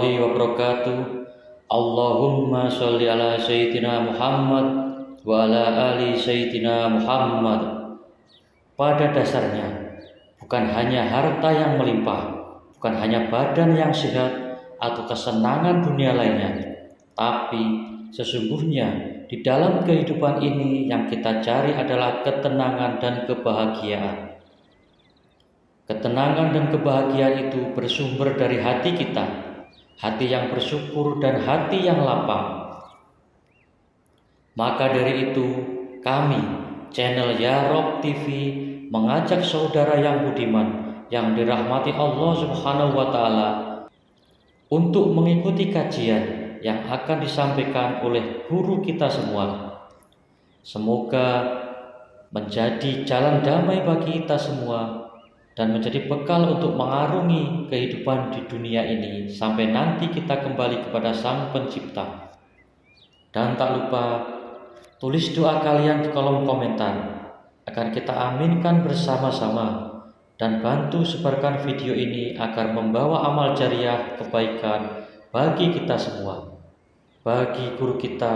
warahmatullahi wabarakatuh. Allahumma sholli ala sayyidina Muhammad wa ala ali sayyidina Muhammad. Pada dasarnya, bukan hanya harta yang melimpah, bukan hanya badan yang sehat atau kesenangan dunia lainnya, tapi sesungguhnya di dalam kehidupan ini yang kita cari adalah ketenangan dan kebahagiaan. Ketenangan dan kebahagiaan itu bersumber dari hati kita, hati yang bersyukur dan hati yang lapang. Maka dari itu, kami, channel Ya Rob TV, mengajak saudara yang budiman, yang dirahmati Allah Subhanahu wa Ta'ala, untuk mengikuti kajian yang akan disampaikan oleh guru kita semua. Semoga menjadi jalan damai bagi kita semua dan menjadi bekal untuk mengarungi kehidupan di dunia ini sampai nanti kita kembali kepada Sang Pencipta. Dan tak lupa tulis doa kalian di kolom komentar akan kita aminkan bersama-sama, dan bantu sebarkan video ini agar membawa amal jariah kebaikan bagi kita semua. Bagi guru kita,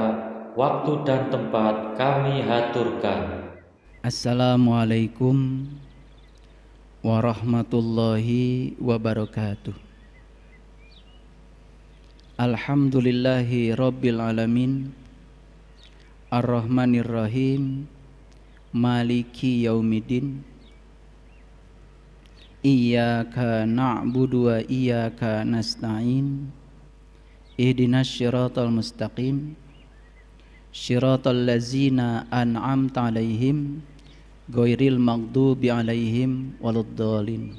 waktu dan tempat kami haturkan. Assalamualaikum warahmatullahi wabarakatuh. Alhamdulillahi rabbil alamin, ar-rahmanir rahim, maliki yaumiddin. Iyyaka na'budu wa iyyaka nasta'in. Ihdinas syiratal mustaqim, syiratal ladzina an'amta 'alaihim ghairil maghdubi 'alaihim waladdallin.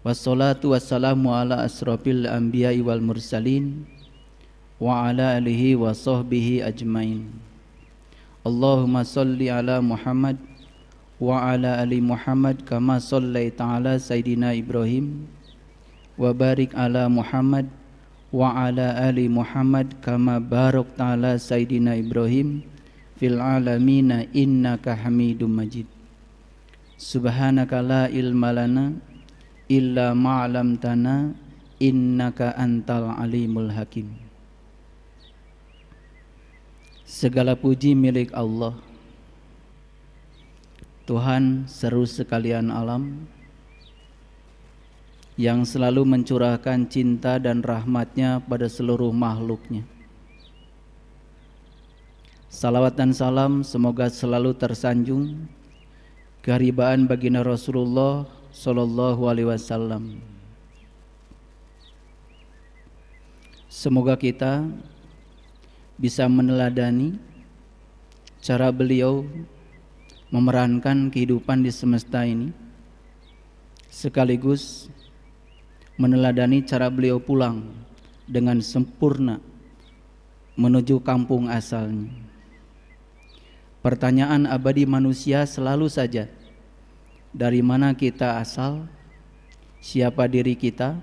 Wassalatu wassalamu ala asrofil anbiya'i wal mursalin wa ala alihi wa sahbihi ajmain. Allahumma salli ala Muhammad wa ala ali Muhammad kama sallaita ala Sayyidina Ibrahim wa barik ala Muhammad wa ala ali Muhammad kama barakta ala Sayyidina Ibrahim fil alamina innaka Hamidum Majid. Subhanaka la ilma lana illa ma 'allamtana innaka antal alimul hakim. Segala puji milik Allah, Tuhan seru sekalian alam, yang selalu mencurahkan cinta dan rahmat-Nya pada seluruh makhluk-Nya. Salawat dan salam semoga selalu tersanjung keharibaan baginda Rasulullah Sallallahu Alaihi Wasallam. Semoga kita bisa meneladani cara beliau memerankan kehidupan di semesta ini, sekaligus meneladani cara beliau pulang dengan sempurna menuju kampung asalnya. Pertanyaan abadi manusia selalu saja, dari mana kita asal, siapa diri kita,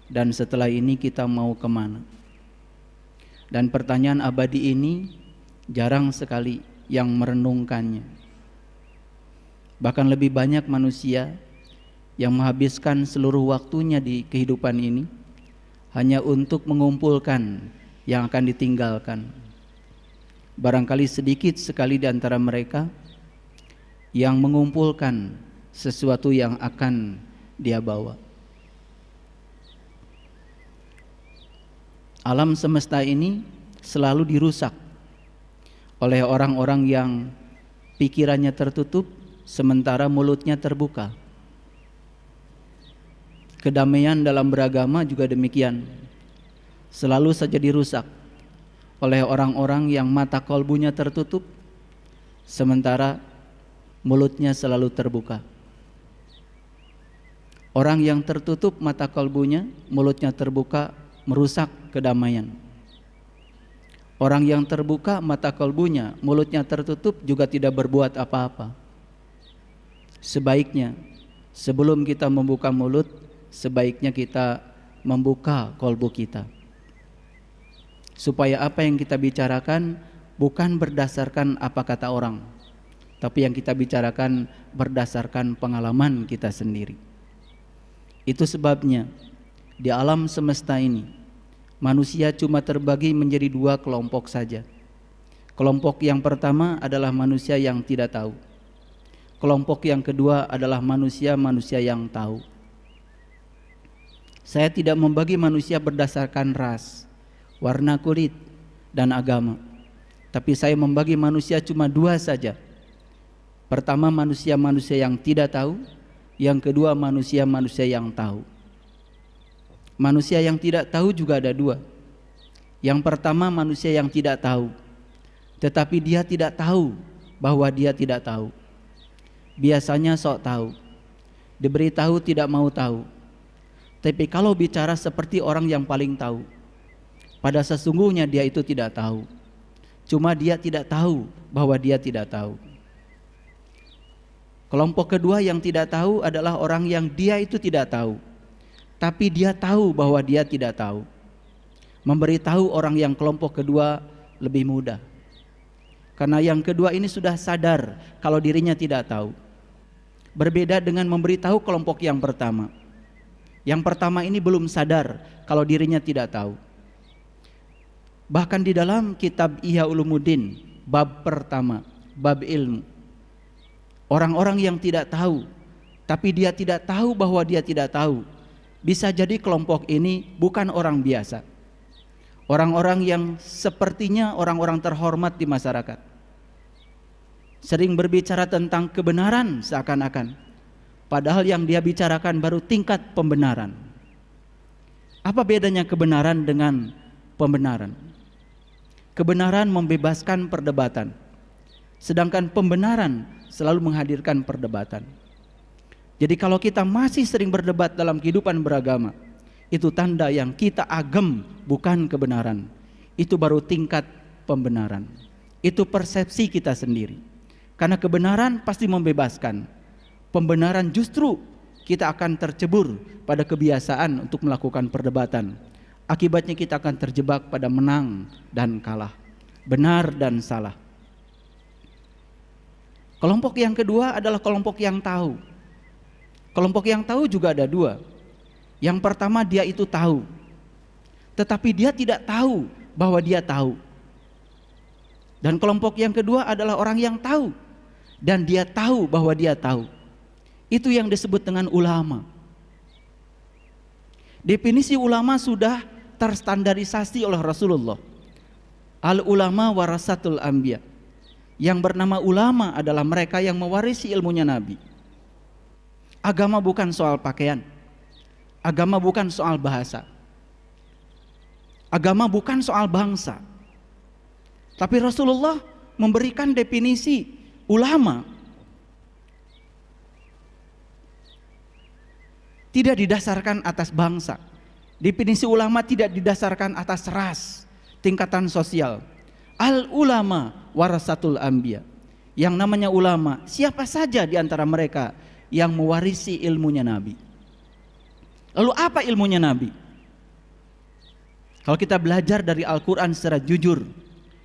dan setelah ini kita mau kemana. Dan pertanyaan abadi ini jarang sekali yang merenungkannya. Bahkan lebih banyak manusia yang menghabiskan seluruh waktunya di kehidupan ini hanya untuk mengumpulkan yang akan ditinggalkan. Barangkali sedikit sekali di antara mereka yang mengumpulkan sesuatu yang akan dia bawa. Alam semesta ini selalu dirusak oleh orang-orang yang pikirannya tertutup sementara mulutnya terbuka. Kedamaian dalam beragama juga demikian, selalu saja dirusak oleh orang-orang yang mata kolbunya tertutup sementara mulutnya selalu terbuka. Orang yang tertutup mata kolbunya, mulutnya terbuka, merusak kedamaian. Orang yang terbuka mata kolbunya, mulutnya tertutup, juga tidak berbuat apa-apa. Sebaiknya sebelum kita membuka mulut, sebaiknya kita membuka kolbu kita, supaya apa yang kita bicarakan bukan berdasarkan apa kata orang, tapi yang kita bicarakan berdasarkan pengalaman kita sendiri. Itu sebabnya Di alam semesta ini, manusia cuma terbagi menjadi dua kelompok saja. Kelompok yang pertama adalah manusia yang tidak tahu. Kelompok yang kedua adalah manusia-manusia yang tahu. Saya tidak membagi manusia berdasarkan ras, warna kulit, dan agama. Tapi saya membagi manusia cuma dua saja. Pertama, manusia-manusia yang tidak tahu. Yang kedua, manusia-manusia yang tahu. Manusia yang tidak tahu juga ada dua. Yang pertama, manusia yang tidak tahu, tetapi dia tidak tahu bahwa dia tidak tahu. Biasanya sok tahu, diberitahu tidak mau tahu. Tapi kalau bicara seperti orang yang paling tahu, pada sesungguhnya dia itu tidak tahu. Cuma dia tidak tahu bahwa dia tidak tahu. Kelompok kedua yang tidak tahu adalah orang yang dia itu tidak tahu, tapi dia tahu bahwa dia tidak tahu. Memberitahu orang yang kelompok kedua lebih mudah, karena yang kedua ini sudah sadar kalau dirinya tidak tahu. Berbeda dengan memberitahu kelompok yang pertama. Yang pertama ini belum sadar kalau dirinya tidak tahu. Bahkan di dalam kitab Ihya Ulumuddin bab pertama, bab ilmu, orang-orang yang tidak tahu tapi dia tidak tahu bahwa dia tidak tahu, bisa jadi kelompok ini bukan orang biasa. Orang-orang yang sepertinya orang-orang terhormat di masyarakat, sering berbicara tentang kebenaran seakan-akan, padahal yang dia bicarakan baru tingkat pembenaran. Apa bedanya kebenaran dengan pembenaran? Kebenaran membebaskan perdebatan, sedangkan pembenaran selalu menghadirkan perdebatan. Jadi kalau kita masih sering berdebat dalam kehidupan beragama, itu tanda yang kita agem, bukan kebenaran. Itu baru tingkat pembenaran. Itu persepsi kita sendiri. Karena kebenaran pasti membebaskan. Pembenaran justru kita akan tercebur pada kebiasaan untuk melakukan perdebatan. Akibatnya kita akan terjebak pada menang dan kalah, benar dan salah. Kelompok yang kedua adalah kelompok yang tahu. Kelompok yang tahu juga ada dua. Yang pertama, dia itu tahu, tetapi dia tidak tahu bahwa dia tahu. Dan kelompok yang kedua adalah orang yang tahu dan dia tahu bahwa dia tahu. Itu yang disebut dengan ulama. Definisi ulama sudah terstandarisasi oleh Rasulullah. Al ulama warasatul anbiya. Yang bernama ulama adalah mereka yang mewarisi ilmunya Nabi. Agama bukan soal pakaian. Agama bukan soal bahasa. Agama bukan soal bangsa. Tapi Rasulullah memberikan definisi ulama tidak didasarkan atas bangsa. Definisi ulama tidak didasarkan atas ras, tingkatan sosial. Al ulama warasatul anbiya. Yang namanya ulama, siapa saja di antara mereka yang mewarisi ilmunya Nabi. Lalu apa ilmunya Nabi? Kalau kita belajar dari Al-Quran secara jujur,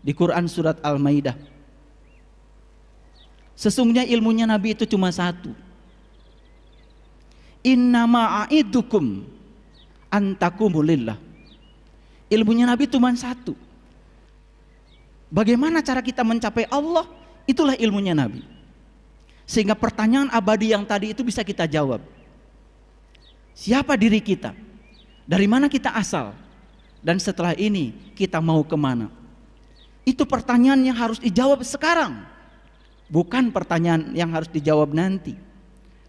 di Quran surat Al-Maidah, sesungguhnya ilmunya Nabi itu cuma satu. Innama a'idukum antakumulillah. Ilmunya Nabi cuma satu. Bagaimana cara kita mencapai Allah? Itulah ilmunya Nabi. Sehingga pertanyaan abadi yang tadi itu bisa kita jawab. Siapa diri kita? Dari mana kita asal? Dan setelah ini kita mau kemana? Itu pertanyaan yang harus dijawab sekarang, bukan pertanyaan yang harus dijawab nanti.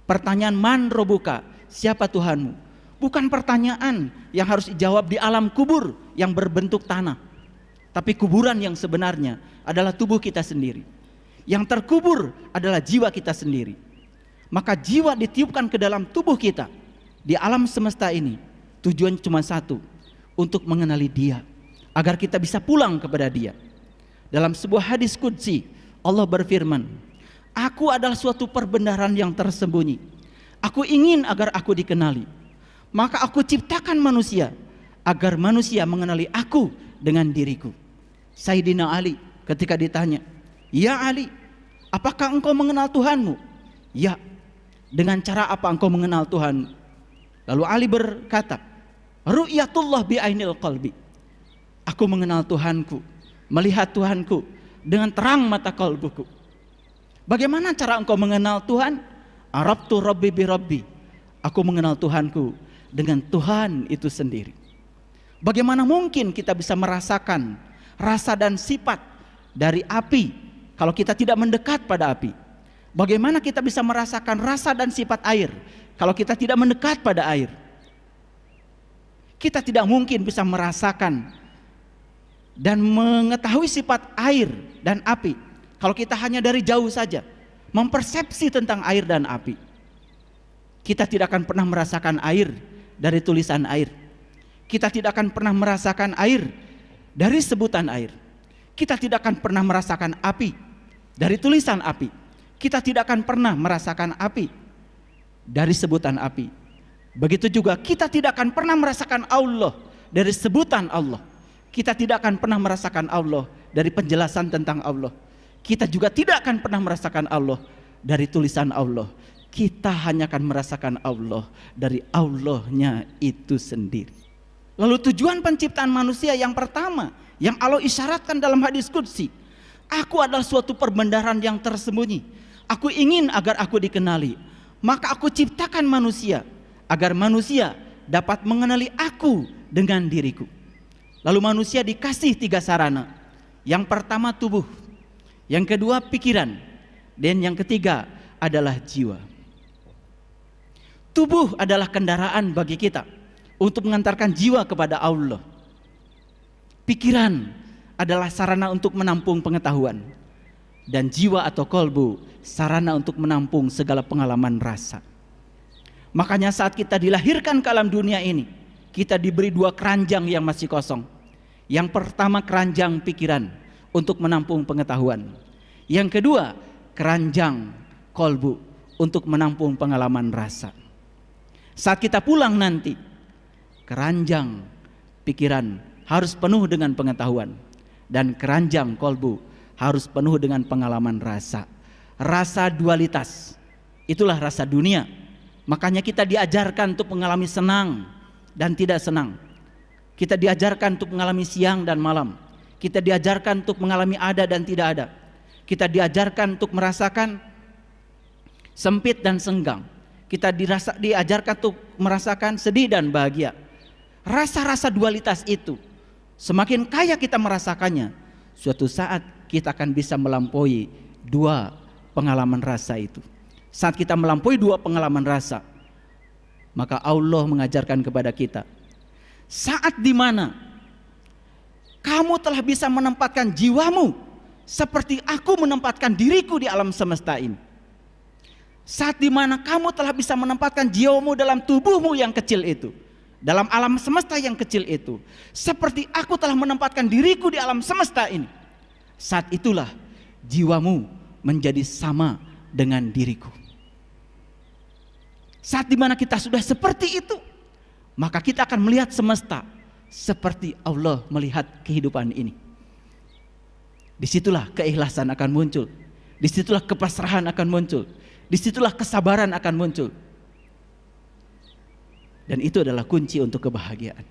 Pertanyaan man robuka, siapa Tuhanmu? Bukan pertanyaan yang harus dijawab di alam kubur yang berbentuk tanah. Tapi kuburan yang sebenarnya adalah tubuh kita sendiri. Yang terkubur adalah jiwa kita sendiri. Maka jiwa ditiupkan ke dalam tubuh kita. Di alam semesta ini tujuan cuma satu, untuk mengenali Dia, agar kita bisa pulang kepada Dia. Dalam sebuah hadis qudsi Allah berfirman, aku adalah suatu perbendaharaan yang tersembunyi. Aku ingin agar aku dikenali. Maka aku ciptakan manusia agar manusia mengenali aku dengan diriku. Sayyidina Ali ketika ditanya, ya Ali, apakah engkau mengenal Tuhanmu? Ya. Dengan cara apa engkau mengenal Tuhanmu? Lalu Ali berkata, Ru'yatullah bi'ainil qalbi. Aku mengenal Tuhanku, melihat Tuhanku dengan terang mata kalbuku. Bagaimana cara engkau mengenal Tuhan? Arabtu rabbi bi rabbi. Aku mengenal Tuhanku dengan Tuhan itu sendiri. Bagaimana mungkin kita bisa merasakan rasa dan sifat dari api kalau kita tidak mendekat pada api? Bagaimana kita bisa merasakan rasa dan sifat air kalau kita tidak mendekat pada air? Kita tidak mungkin bisa merasakan dan mengetahui sifat air dan api kalau kita hanya dari jauh saja mempersepsi tentang air dan api. Kita tidak akan pernah merasakan air dari tulisan air. Kita tidak akan pernah merasakan air dari sebutan air. Kita tidak akan pernah merasakan api dari tulisan api. Kita tidak akan pernah merasakan api dari sebutan api. Begitu juga kita tidak akan pernah merasakan Allah dari sebutan Allah. Kita tidak akan pernah merasakan Allah dari penjelasan tentang Allah. Kita juga tidak akan pernah merasakan Allah dari tulisan Allah. Kita hanya akan merasakan Allah dari Allahnya itu sendiri. Lalu tujuan penciptaan manusia yang pertama yang Allah isyaratkan dalam hadis qudsi, aku adalah suatu perbendaharaan yang tersembunyi. Aku ingin agar aku dikenali. Maka aku ciptakan manusia agar manusia dapat mengenali aku dengan diriku. Lalu manusia dikasih 3 sarana. Yang pertama tubuh, yang kedua pikiran, dan yang ketiga adalah jiwa. Tubuh adalah kendaraan bagi kita untuk mengantarkan jiwa kepada Allah. Pikiran adalah sarana untuk menampung pengetahuan, dan jiwa atau kolbu sarana untuk menampung segala pengalaman rasa. Makanya saat kita dilahirkan ke alam dunia ini, kita diberi 2 keranjang yang masih kosong. Yang pertama keranjang pikiran untuk menampung pengetahuan. Yang kedua keranjang kolbu untuk menampung pengalaman rasa. Saat kita pulang nanti, keranjang pikiran harus penuh dengan pengetahuan, dan keranjang kolbu harus penuh dengan pengalaman rasa. Rasa dualitas, itulah rasa dunia. Makanya kita diajarkan untuk mengalami senang dan tidak senang. Kita diajarkan untuk mengalami siang dan malam. Kita diajarkan untuk mengalami ada dan tidak ada. Kita diajarkan untuk merasakan sempit dan senggang. Kita diajarkan untuk merasakan sedih dan bahagia. Rasa-rasa dualitas itu, semakin kaya kita merasakannya, suatu saat kita akan bisa melampaui 2 pengalaman rasa itu. Saat kita melampaui 2 pengalaman rasa, maka Allah mengajarkan kepada kita, saat dimana kamu telah bisa menempatkan jiwamu seperti aku menempatkan diriku di alam semesta ini. Saat dimana kamu telah bisa menempatkan jiwamu dalam tubuhmu yang kecil itu, dalam alam semesta yang kecil itu, seperti aku telah menempatkan diriku di alam semesta ini. Saat itulah jiwamu menjadi sama dengan diriku. Saat dimana kita sudah seperti itu, maka kita akan melihat semesta seperti Allah melihat kehidupan ini. Disitulah keikhlasan akan muncul, disitulah kepasrahan akan muncul, disitulah kesabaran akan muncul. Dan itu adalah kunci untuk kebahagiaan.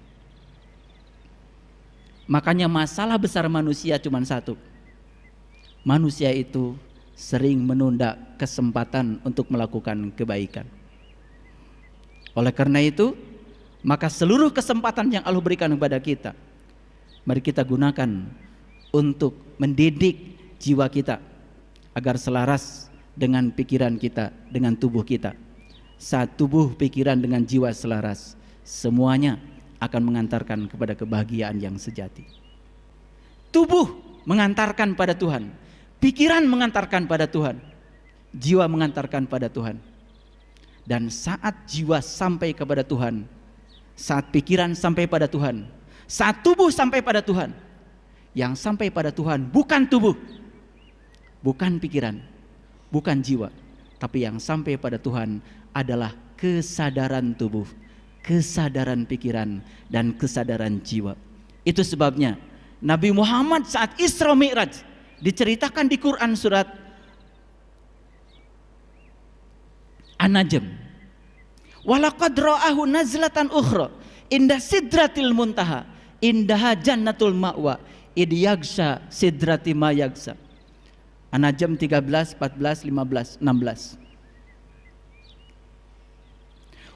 Makanya masalah besar manusia cuma satu. Manusia itu sering menunda kesempatan untuk melakukan kebaikan. Oleh karena itu, maka seluruh kesempatan yang Allah berikan kepada kita, mari kita gunakan untuk mendidik jiwa kita agar selaras dengan pikiran kita, dengan tubuh kita. Saat tubuh, pikiran dengan jiwa selaras, semuanya akan mengantarkan kepada kebahagiaan yang sejati. Tubuh mengantarkan pada Tuhan, pikiran mengantarkan pada Tuhan, jiwa mengantarkan pada Tuhan. Dan saat jiwa sampai kepada Tuhan, saat pikiran sampai pada Tuhan, saat tubuh sampai pada Tuhan, yang sampai pada Tuhan bukan tubuh, bukan pikiran, bukan jiwa, tapi yang sampai pada Tuhan adalah kesadaran tubuh, kesadaran pikiran, dan kesadaran jiwa. Itu sebabnya Nabi Muhammad saat Isra Mi'raj diceritakan di Quran surat An-Najm, walaqad ra'ahu nazlatan ukhra indah sidratil muntaha, indah jannatul ma'wa, id yagsha sidrati ma yagsha. An-Najm 13, 14, 15, 16.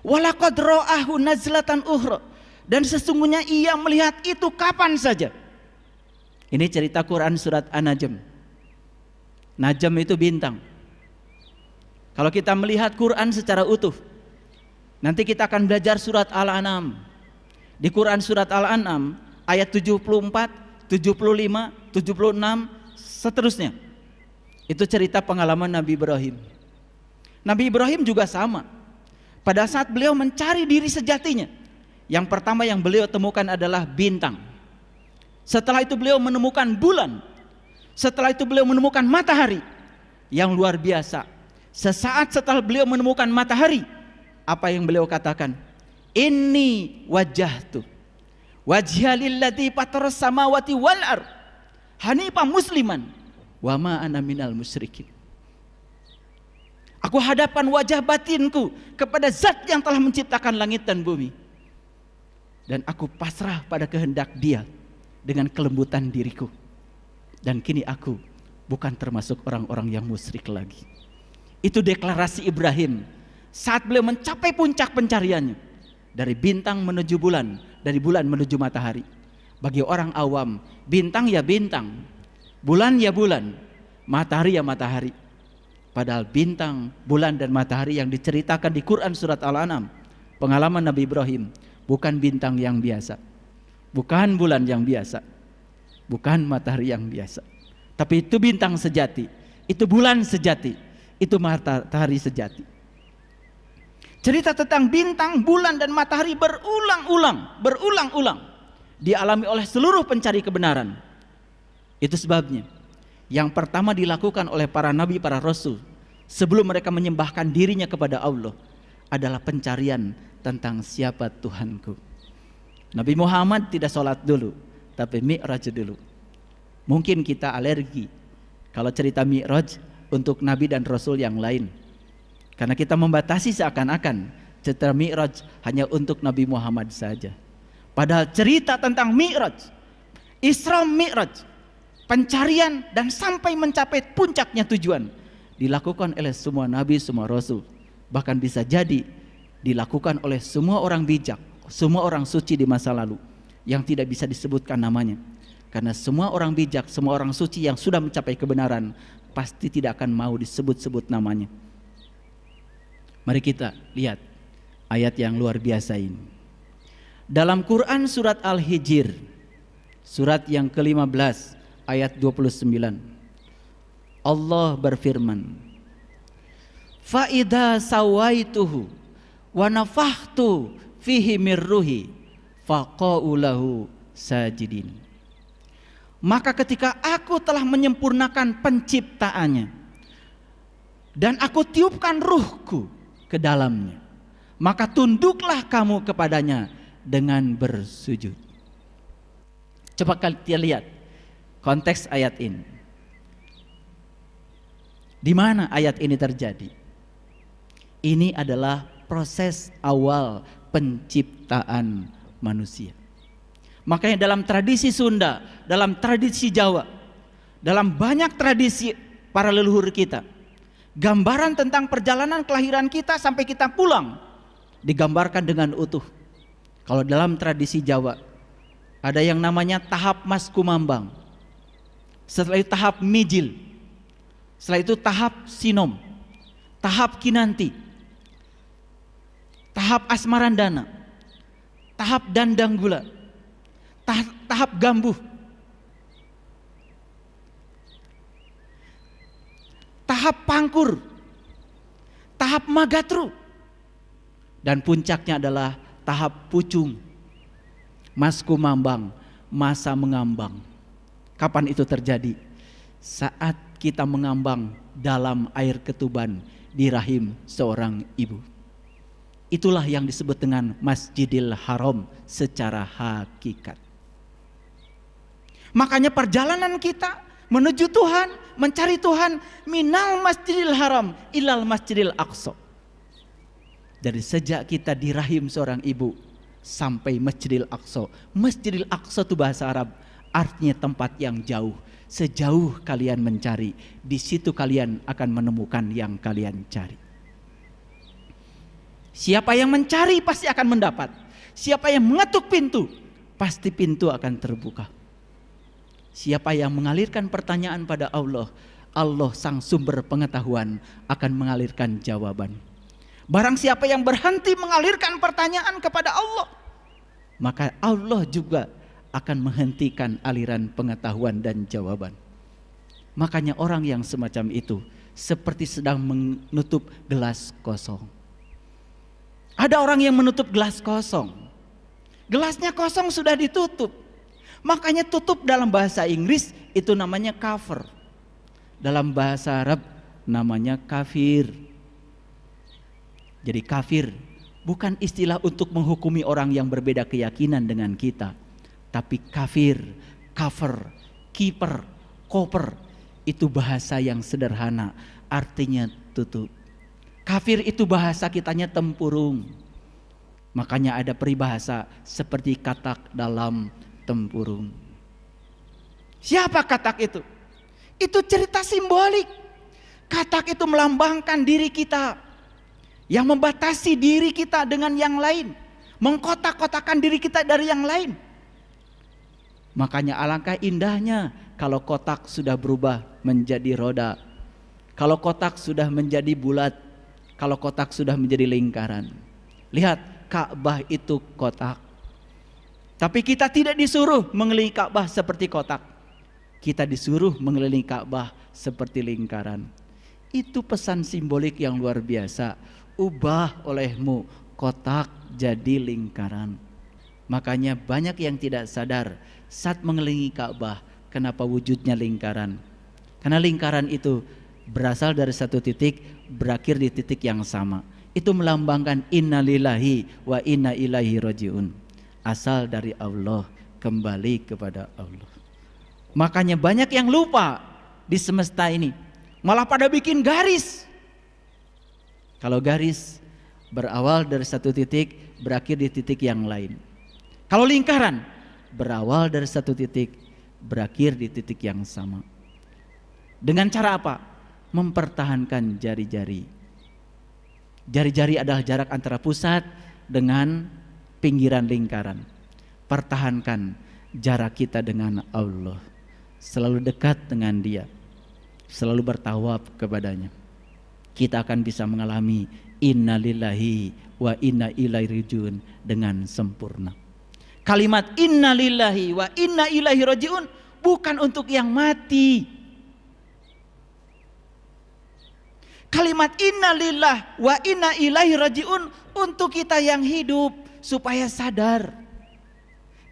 Walaqad ra'ahu nazlatan ukhra, dan sesungguhnya ia melihat itu kapan saja. Ini cerita Quran surat An-Najm. Najm itu bintang. Kalau kita melihat Quran secara utuh, nanti kita akan belajar surat Al-An'am. Di Quran surat Al-An'am ayat 74, 75, 76 seterusnya. Itu cerita pengalaman Nabi Ibrahim. Nabi Ibrahim juga sama. Pada saat beliau mencari diri sejatinya, yang pertama yang beliau temukan adalah bintang. Setelah itu beliau menemukan bulan. Setelah itu beliau menemukan matahari. Yang luar biasa, sesaat setelah beliau menemukan matahari, apa yang beliau katakan? Inni wajjahtu wajhiya lillati fataras samawati wal ard hanifan musliman wa ma ana minal musyrikin. Aku hadapkan wajah batinku kepada zat yang telah menciptakan langit dan bumi, dan aku pasrah pada kehendak Dia dengan kelembutan diriku, dan kini aku bukan termasuk orang-orang yang musyrik lagi. Itu deklarasi Ibrahim saat beliau mencapai puncak pencariannya, dari bintang menuju bulan, dari bulan menuju matahari. Bagi orang awam, bintang ya bintang, bulan ya bulan, matahari ya matahari. Padahal bintang, bulan dan matahari yang diceritakan di Quran surat Al-An'am, pengalaman Nabi Ibrahim, bukan bintang yang biasa, bukan bulan yang biasa, bukan matahari yang biasa, tapi itu bintang sejati, itu bulan sejati, itu matahari sejati. Cerita tentang bintang, bulan dan matahari berulang-ulang dialami oleh seluruh pencari kebenaran. Itu sebabnya yang pertama dilakukan oleh para nabi, para rasul sebelum mereka menyembahkan dirinya kepada Allah adalah pencarian tentang siapa Tuhanku. Nabi Muhammad tidak sholat dulu, tapi mi'raj dulu. Mungkin kita alergi kalau cerita mi'raj untuk nabi dan rasul yang lain, karena kita membatasi seakan-akan cerita mi'raj hanya untuk Nabi Muhammad saja. Padahal cerita tentang mi'raj, Isra Mi'raj, pencarian dan sampai mencapai puncaknya tujuan, dilakukan oleh semua nabi, semua rasul. Bahkan bisa jadi dilakukan oleh semua orang bijak, semua orang suci di masa lalu yang tidak bisa disebutkan namanya. Karena semua orang bijak, semua orang suci yang sudah mencapai kebenaran pasti tidak akan mau disebut-sebut namanya. Mari kita lihat ayat yang luar biasa ini. Dalam Quran surat Al-Hijr, surat yang ke-15 ayat 29, Allah berfirman, fa idza sawaituhu wa nafakhtu fihi mir ruhi faqa'u lahu sajidin. Maka ketika aku telah menyempurnakan penciptaannya dan aku tiupkan ruhku ke dalamnya, maka tunduklah kamu kepadanya dengan bersujud. Coba kalian lihat konteks ayat ini. Di mana ayat ini terjadi? Ini adalah proses awal penciptaan manusia. Makanya dalam tradisi Sunda, dalam tradisi Jawa, dalam banyak tradisi para leluhur kita, gambaran tentang perjalanan kelahiran kita sampai kita pulang digambarkan dengan utuh. Kalau dalam tradisi Jawa ada yang namanya tahap Mas Kumambang, setelah itu tahap Mijil, setelah itu tahap Sinom, tahap Kinanti, tahap Asmarandana, tahap Dandanggula, tahap Gambuh, tahap Pangkur, tahap Magatru, dan puncaknya adalah tahap Pucung, Mas Kumambang, masa mengambang. Kapan itu terjadi? Saat kita mengambang dalam air ketuban di rahim seorang ibu. Itulah yang disebut dengan Masjidil Haram secara hakikat. Makanya perjalanan kita menuju Tuhan, mencari Tuhan, minal Masjidil Haram ilal Masjidil Aqsa. Dari sejak kita di rahim seorang ibu sampai Masjidil Aqsa. Masjidil Aqsa itu bahasa Arab, artinya tempat yang jauh. Sejauh kalian mencari, di situ kalian akan menemukan yang kalian cari. Siapa yang mencari pasti akan mendapat. Siapa yang mengetuk pintu, pasti pintu akan terbuka. Siapa yang mengalirkan pertanyaan pada Allah, Allah sang sumber pengetahuan akan mengalirkan jawaban. Barang siapa yang berhenti mengalirkan pertanyaan kepada Allah, maka Allah juga akan menghentikan aliran pengetahuan dan jawaban. Makanya orang yang semacam itu seperti sedang menutup gelas kosong. Ada orang yang menutup gelas kosong. Gelasnya kosong sudah ditutup. Makanya tutup dalam bahasa Inggris itu namanya cover. Dalam bahasa Arab namanya kafir. Jadi kafir bukan istilah untuk menghukumi orang yang berbeda keyakinan dengan kita. Tapi kafir, cover, keeper, koper itu bahasa yang sederhana, artinya tutup. Kafir itu bahasa kitanya tempurung. Makanya ada peribahasa seperti katak dalam tempurung. Siapa katak itu? Itu cerita simbolik. Katak itu melambangkan diri kita yang membatasi diri kita dengan yang lain, mengkotak-kotakan diri kita dari yang lain. Makanya alangkah indahnya kalau kotak sudah berubah menjadi roda, kalau kotak sudah menjadi bulat, kalau kotak sudah menjadi lingkaran. Lihat, Ka'bah itu kotak. Tapi kita tidak disuruh mengelilingi Ka'bah seperti kotak. Kita disuruh mengelilingi Ka'bah seperti lingkaran. Itu pesan simbolik yang luar biasa. Ubah olehmu kotak jadi lingkaran. Makanya banyak yang tidak sadar saat mengelilingi Ka'bah kenapa wujudnya lingkaran. Karena lingkaran itu berasal dari satu titik, berakhir di titik yang sama. Itu melambangkan innalillahi wa inna ilaihi rajiun. Asal dari Allah, kembali kepada Allah. Makanya banyak yang lupa di semesta ini, malah pada bikin garis. Kalau garis berawal dari satu titik, berakhir di titik yang lain. Kalau lingkaran berawal dari satu titik, berakhir di titik yang sama. Dengan cara apa? Mempertahankan jari-jari. Jari-jari adalah jarak antara pusat dengan pinggiran lingkaran. Pertahankan jarak kita dengan Allah. Selalu dekat dengan Dia. Selalu bertawab kepadanya. Kita akan bisa mengalami innalillahi wa inna ilaihi rajiun dengan sempurna. Kalimat innalillahi wa inna ilaihi rajiun bukan untuk yang mati. Kalimat innalillah wa inna ilaihi rajiun untuk kita yang hidup supaya sadar.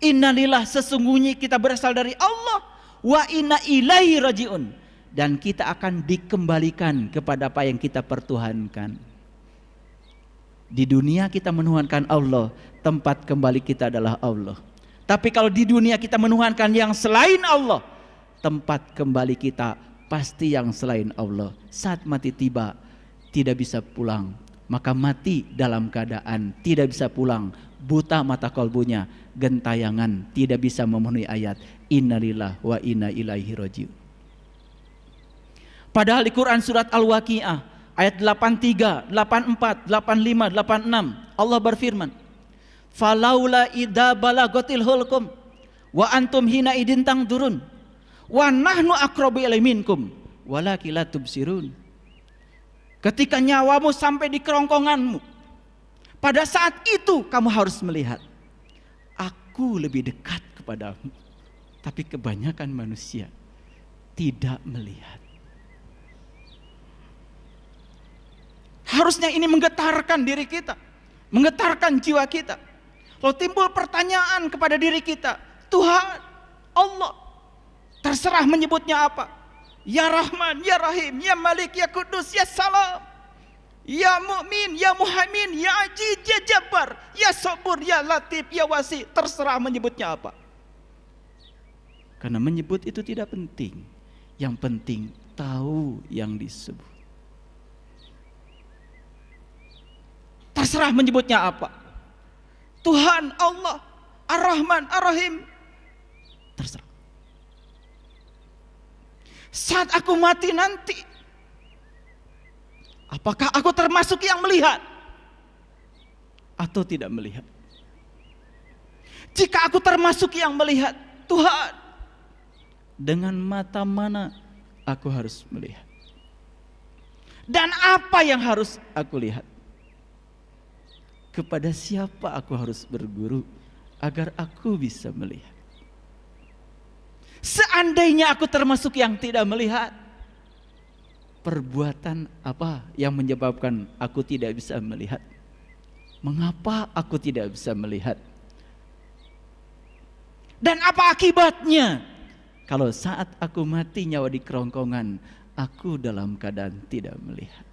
Innalillah sesungguhnya kita berasal dari Allah, wa inna ilaihi rajiun. Dan kita akan dikembalikan kepada apa yang kita pertuhankan. Di dunia kita menuhankan Allah, tempat kembali kita adalah Allah. Tapi kalau di dunia kita menuhankan yang selain Allah, tempat kembali kita pasti yang selain Allah. Saat mati tiba, tidak bisa pulang. Maka mati dalam keadaan tidak bisa pulang, buta mata kalbunya, gentayangan, tidak bisa memenuhi ayat innalillah wa inna ilaihi rajiun. Padahal di Quran surat Al-Waqi'ah ayat 83, 84, 85, 86 Allah berfirman, "Falaula idza balagatil hulqum wa antum hina idin tangdurun wa nahnu aqrabu ilaihi minkum walakin la tubsirun." Ketika nyawamu sampai di kerongkonganmu, pada saat itu kamu harus melihat, aku lebih dekat kepadamu. Tapi kebanyakan manusia tidak melihat. Harusnya ini menggetarkan diri kita, menggetarkan jiwa kita. Lalu timbul pertanyaan kepada diri kita, Tuhan, Allah, terserah menyebutnya apa. Ya Rahman, Ya Rahim, Ya Malik, Ya Kudus, Ya Salam, Ya Mu'min, Ya Muhaimin, Ya Aziz, Ya Jabbar, Ya Sabur, Ya Latif, Ya Wasi. Terserah menyebutnya apa. Karena menyebut itu tidak penting. Yang penting tahu yang disebut. Terserah menyebutnya apa. Tuhan Allah Ar-Rahman Ar-Rahim, terserah. Saat aku mati nanti, apakah aku termasuk yang melihat atau tidak melihat? Jika aku termasuk yang melihat, Tuhan, dengan mata mana aku harus melihat? Dan apa yang harus aku lihat? Kepada siapa aku harus berguru agar aku bisa melihat? Seandainya aku termasuk yang tidak melihat, perbuatan apa yang menyebabkan aku tidak bisa melihat? Mengapa aku tidak bisa melihat? Dan apa akibatnya kalau saat aku mati nyawa di kerongkongan, aku dalam keadaan tidak melihat?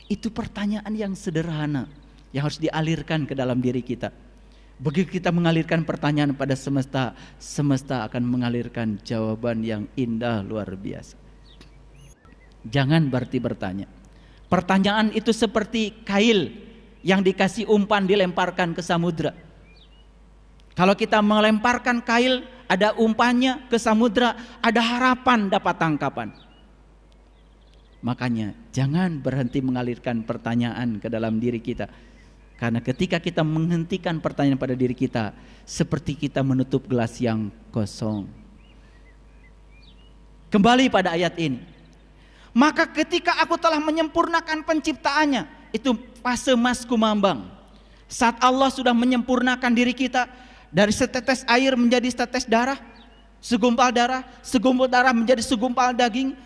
Itu pertanyaan yang sederhana yang harus dialirkan ke dalam diri kita. Begitu kita mengalirkan pertanyaan pada semesta, semesta akan mengalirkan jawaban yang indah luar biasa. Jangan berarti bertanya. Pertanyaan itu seperti kail yang dikasih umpan dilemparkan ke samudra. Kalau kita melemparkan kail, ada umpannya ke samudra, ada harapan dapat tangkapan. Makanya jangan berhenti mengalirkan pertanyaan ke dalam diri kita. Karena ketika kita menghentikan pertanyaan pada diri kita, seperti kita menutup gelas yang kosong. Kembali pada ayat ini. Maka ketika aku telah menyempurnakan penciptaannya, itu fase mas kumambang. Saat Allah sudah menyempurnakan diri kita, dari setetes air menjadi setetes darah, segumpal darah menjadi segumpal daging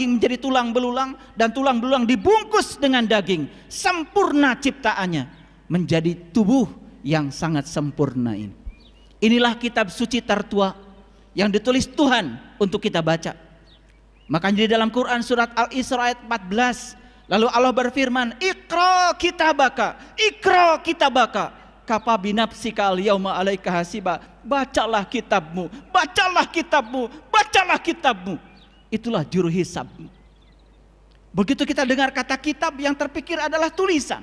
menjadi tulang belulang, dan tulang belulang dibungkus dengan daging. Sempurna ciptaannya menjadi tubuh yang sangat sempurna ini. Inilah kitab suci tertua yang ditulis Tuhan untuk kita baca. Makanya di dalam Quran surat Al-Isra ayat 14, lalu Allah berfirman, Iqra kitabaka, kafa binafsika al-yauma 'alaika hasiba. Bacalah kitabmu, bacalah kitabmu, bacalah kitabmu. Itulah juru hisabmu. Begitu kita dengar kata kitab, yang terpikir adalah tulisan.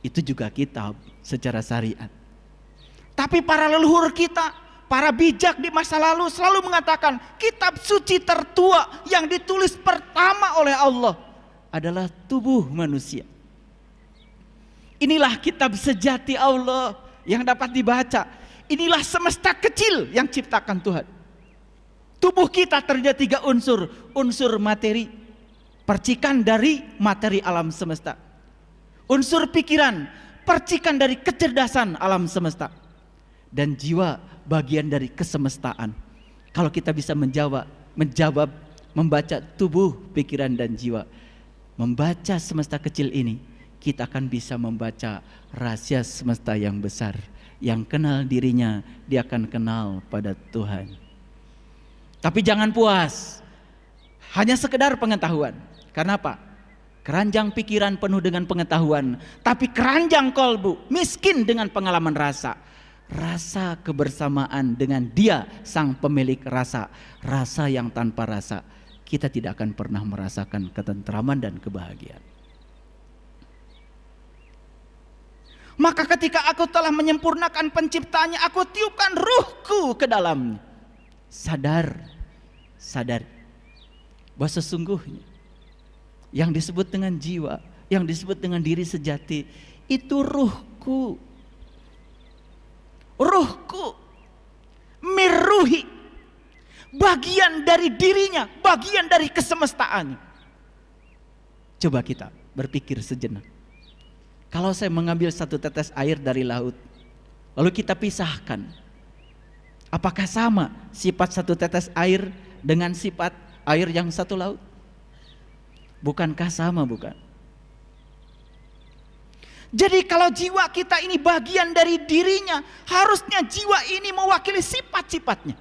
Itu juga kitab secara syariat. Tapi para leluhur kita, para bijak di masa lalu selalu mengatakan kitab suci tertua yang ditulis pertama oleh Allah adalah tubuh manusia. Inilah kitab sejati Allah yang dapat dibaca. Inilah semesta kecil yang ciptakan Tuhan. Tubuh kita terdiri 3 unsur. Unsur materi, percikan dari materi alam semesta. Unsur pikiran, percikan dari kecerdasan alam semesta. Dan jiwa, bagian dari kesemestaan. Kalau kita bisa menjawab, membaca tubuh, pikiran dan jiwa, membaca semesta kecil ini, kita akan bisa membaca rahasia semesta yang besar. Yang kenal dirinya, dia akan kenal pada Tuhan. Tapi jangan puas hanya sekedar pengetahuan. Karena apa? Keranjang pikiran penuh dengan pengetahuan, tapi keranjang kolbu miskin dengan pengalaman rasa. Rasa kebersamaan dengan Dia sang pemilik rasa. Rasa yang tanpa rasa, kita tidak akan pernah merasakan ketentraman dan kebahagiaan. Maka ketika aku telah menyempurnakan penciptanya, aku tiupkan ruhku ke dalamnya. Sadar bahwa sesungguhnya yang disebut dengan jiwa, yang disebut dengan diri sejati, itu ruhku. Mirruhi, bagian dari dirinya, bagian dari kesemestaannya. Coba kita berpikir sejenak. Kalau saya mengambil 1 tetes air dari laut, lalu kita pisahkan, apakah sama sifat 1 tetes air dengan sifat air yang satu laut? Bukankah sama, bukan? Jadi kalau jiwa kita ini bagian dari dirinya, harusnya jiwa ini mewakili sifat-sifatnya.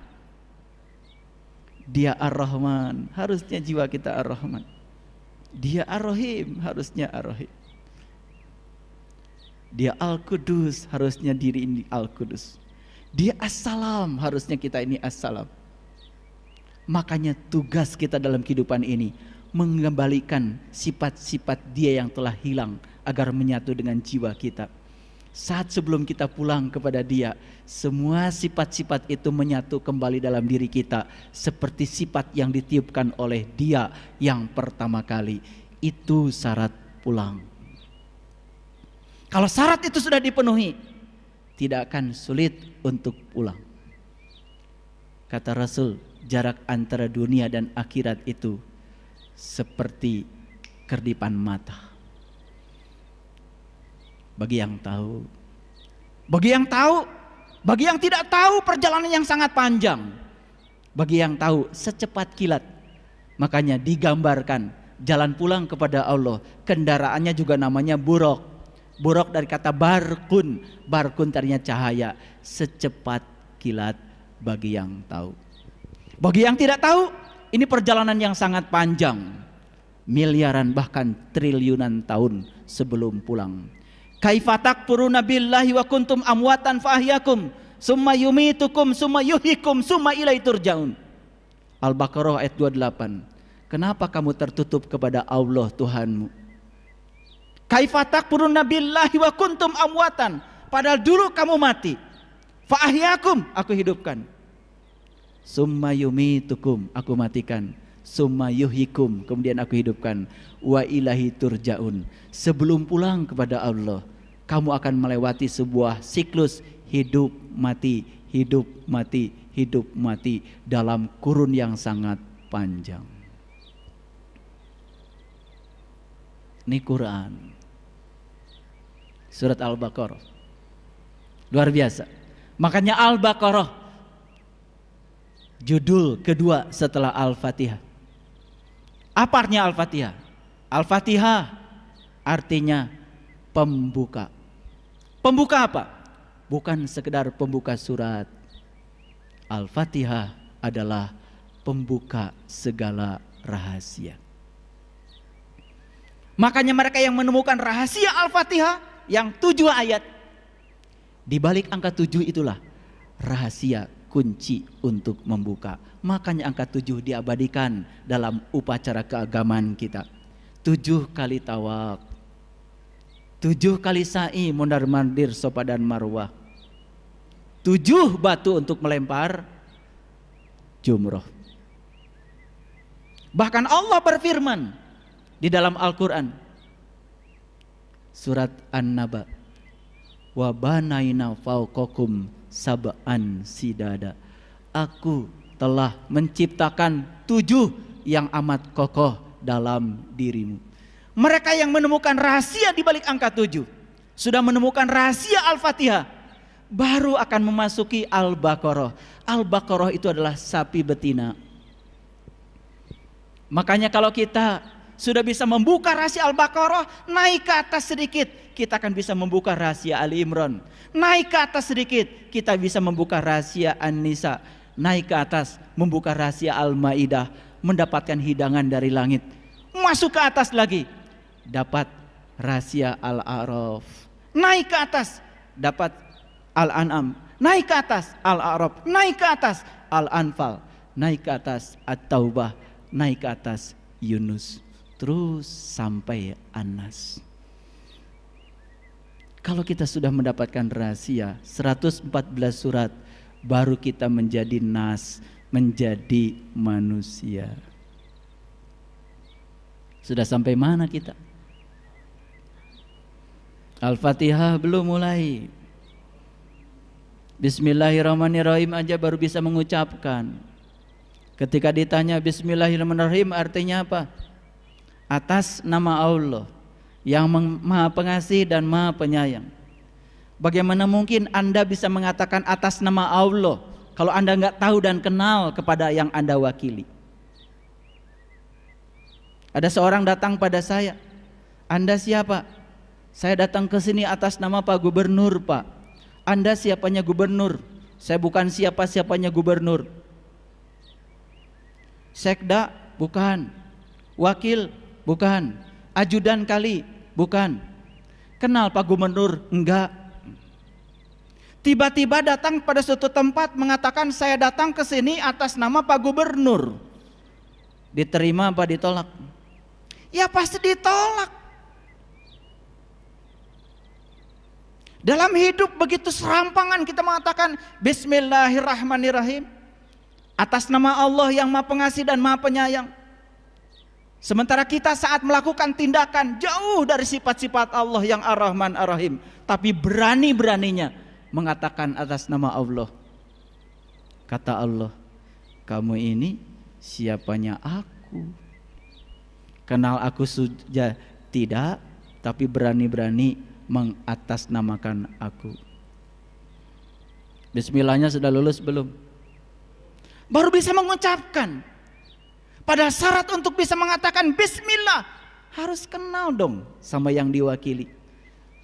Dia Ar-Rahman, harusnya jiwa kita Ar-Rahman. Dia Ar-Rahim, harusnya Ar-Rahim. Dia Al-Qudus, harusnya diri ini Al-Qudus. Dia As-Salam, harusnya kita ini As-Salam. Makanya tugas kita dalam kehidupan ini mengembalikan sifat-sifat Dia yang telah hilang agar menyatu dengan jiwa kita. Saat sebelum kita pulang kepada Dia, semua sifat-sifat itu menyatu kembali dalam diri kita seperti sifat yang ditiupkan oleh Dia yang pertama kali. Itu syarat pulang. Kalau syarat itu sudah dipenuhi, tidak akan sulit untuk pulang. Kata Rasul, jarak antara dunia dan akhirat itu seperti kerdipan mata. Bagi yang tahu, bagi yang tidak tahu, perjalanan yang sangat panjang. Bagi yang tahu, secepat kilat. Makanya digambarkan jalan pulang kepada Allah, kendaraannya juga namanya buraq. Buraq dari kata barkun, barkun artinya cahaya, secepat kilat bagi yang tahu. Bagi yang tidak tahu, ini perjalanan yang sangat panjang, miliaran bahkan triliunan tahun sebelum pulang. Kaifa takfuruna billahi wa kuntum amwatan fa ahyakum summa yumitukum summa yuhyikum summa ilaihi turja'un. Al-Baqarah ayat 28. Kenapa kamu tertutup kepada Allah Tuhanmu? Kaifa takfuruna billahi wa kuntum amwatan, padahal dulu kamu mati. Fa ahyakum, aku hidupkan. Summa yumitukum, aku matikan. Summa yuhyikum, kemudian aku hidupkan. Wa ilaihi turja'un. Sebelum pulang kepada Allah, kamu akan melewati sebuah siklus hidup mati, hidup mati, hidup mati dalam kurun yang sangat panjang. Ini Quran, surat Al-Baqarah, luar biasa. Makanya Al-Baqarah judul kedua setelah Al-Fatihah. Apa artinya Al-Fatihah? Al-Fatihah artinya pembuka. Pembuka apa? Bukan sekedar pembuka surat. Al-Fatihah adalah pembuka segala rahasia. Makanya mereka yang menemukan rahasia Al-Fatihah yang 7 ayat, di balik angka 7 itulah rahasia kunci untuk membuka. Makanya angka 7 diabadikan dalam upacara keagamaan kita. 7 kali tawaf, 7 kali sa'i mondar mandir Safa dan Marwah, 7 batu untuk melempar jumroh. Bahkan Allah berfirman di dalam Al-Quran, surat An-Naba, wa banaina fauqakum sab'an sidada. Aku telah menciptakan 7 yang amat kokoh dalam dirimu. Mereka yang menemukan rahasia di balik angka 7 sudah menemukan rahasia Al-Fatihah, baru akan memasuki Al-Baqarah. Al-Baqarah itu adalah sapi betina. Makanya kalau kita sudah bisa membuka rahasia Al-Baqarah, naik ke atas sedikit, kita akan bisa membuka rahasia Ali Imran. Naik ke atas sedikit, kita bisa membuka rahasia An-Nisa. Naik ke atas, membuka rahasia Al-Maidah, mendapatkan hidangan dari langit. Masuk ke atas lagi, dapat rahasia Al-A'raf. Naik ke atas, dapat Al-An'am. Naik ke atas Al-A'raf. Naik ke atas Al-Anfal. Naik ke atas At-Taubah. Naik ke atas Yunus. Terus sampai An-Nas. Kalau kita sudah mendapatkan rahasia 114 surat, baru kita menjadi nas, menjadi manusia. Sudah sampai mana kita? Al-Fatihah belum mulai. Bismillahirrahmanirrahim aja baru bisa mengucapkan. Ketika ditanya Bismillahirrahmanirrahim artinya apa? Atas nama Allah yang Maha Pengasih dan Maha Penyayang. Bagaimana mungkin Anda bisa mengatakan atas nama Allah kalau Anda nggak tahu dan kenal kepada yang Anda wakili? Ada seorang datang pada saya, Anda siapa? Saya datang ke sini atas nama Pak Gubernur, Pak. Anda siapanya gubernur? Saya bukan siapa-siapanya gubernur. Sekda? Bukan. Wakil? Bukan. Ajudan kali? Bukan. Kenal Pak Gubernur? Enggak. Tiba-tiba datang pada suatu tempat mengatakan saya datang ke sini atas nama Pak Gubernur. Diterima apa ditolak? Ya pasti ditolak. Dalam hidup begitu serampangan kita mengatakan Bismillahirrahmanirrahim, atas nama Allah yang Maha Pengasih dan Maha Penyayang. Sementara kita saat melakukan tindakan jauh dari sifat-sifat Allah yang Ar-Rahman Ar-Rahim, tapi berani-beraninya mengatakan atas nama Allah. Kata Allah, kamu ini siapanya aku? Kenal aku sudah tidak, tapi berani-berani mengatasnamakan aku. Bismillahnya sudah lulus belum? Baru bisa mengucapkan. Pada syarat untuk bisa mengatakan Bismillah harus kenal dong sama yang diwakili.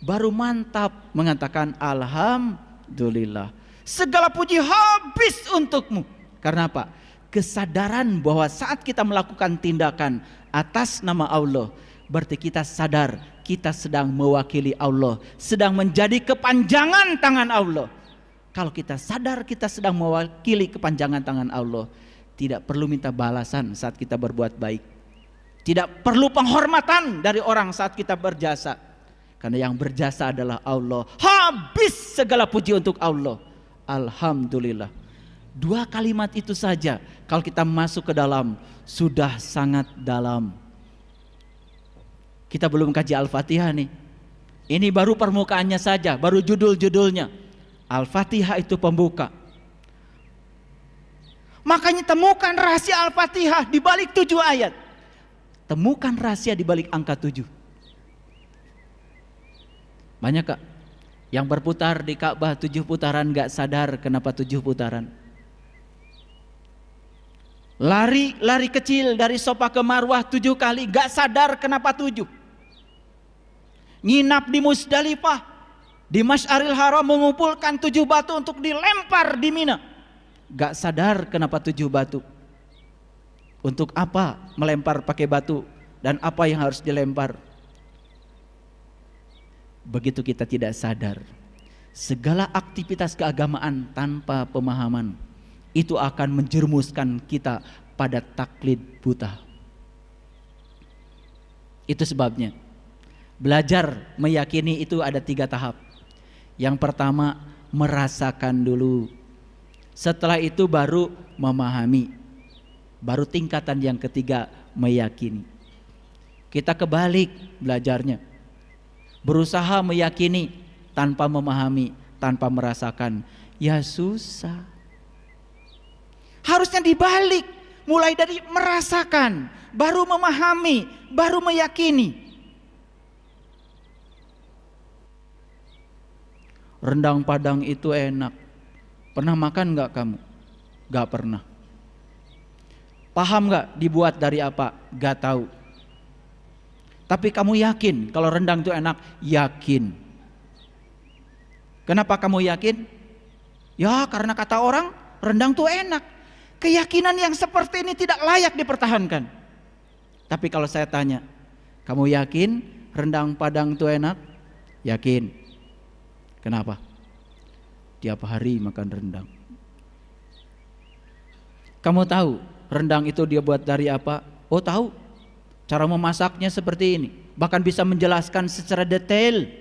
Baru mantap mengatakan Alhamdulillah, segala puji habis untukmu. Karena apa? Kesadaran bahwa saat kita melakukan tindakan atas nama Allah, berarti kita sadar kita sedang mewakili Allah, sedang menjadi kepanjangan tangan Allah. Kalau kita sadar kita sedang mewakili kepanjangan tangan Allah, tidak perlu minta balasan saat kita berbuat baik, tidak perlu penghormatan dari orang saat kita berjasa, karena yang berjasa adalah Allah. Habis segala puji untuk Allah. Alhamdulillah. 2 kalimat itu saja kalau kita masuk ke dalam sudah sangat dalam. Kita belum kaji Al-Fatihah nih. Ini baru permukaannya saja, baru judul-judulnya. Al-Fatihah itu pembuka. Makanya temukan rahasia Al-Fatihah di balik 7 ayat. Temukan rahasia di balik angka 7. Banyak Kak yang berputar di Ka'bah 7 putaran gak sadar kenapa 7 putaran. Lari kecil dari Sofa ke Marwah 7 kali gak sadar kenapa 7. Nginap di Musdalifah, di Masy'aril Haram mengumpulkan 7 batu untuk dilempar di Mina. Gak sadar kenapa 7 batu. Untuk apa melempar pakai batu dan apa yang harus dilempar. Begitu kita tidak sadar, segala aktivitas keagamaan tanpa pemahaman itu akan menjerumuskan kita pada taklid buta. Itu sebabnya belajar meyakini itu ada 3 tahap. Yang pertama merasakan dulu, setelah itu baru memahami, baru tingkatan yang ketiga meyakini. Kita kebalik belajarnya, berusaha meyakini tanpa memahami, tanpa merasakan, ya susah. Harusnya dibalik, mulai dari merasakan, baru memahami, baru meyakini. Rendang Padang itu enak. Pernah makan gak kamu? Gak pernah. Paham gak dibuat dari apa? Gak tahu. Tapi kamu yakin kalau rendang itu enak? Yakin. Kenapa kamu yakin? Ya karena kata orang rendang itu enak. Keyakinan yang seperti ini tidak layak dipertahankan. Tapi kalau saya tanya, kamu yakin rendang Padang itu enak? Yakin. Kenapa? Tiap hari makan rendang. Kamu tahu rendang itu dia buat dari apa? Oh tahu. Cara memasaknya seperti ini. Bahkan bisa menjelaskan secara detail.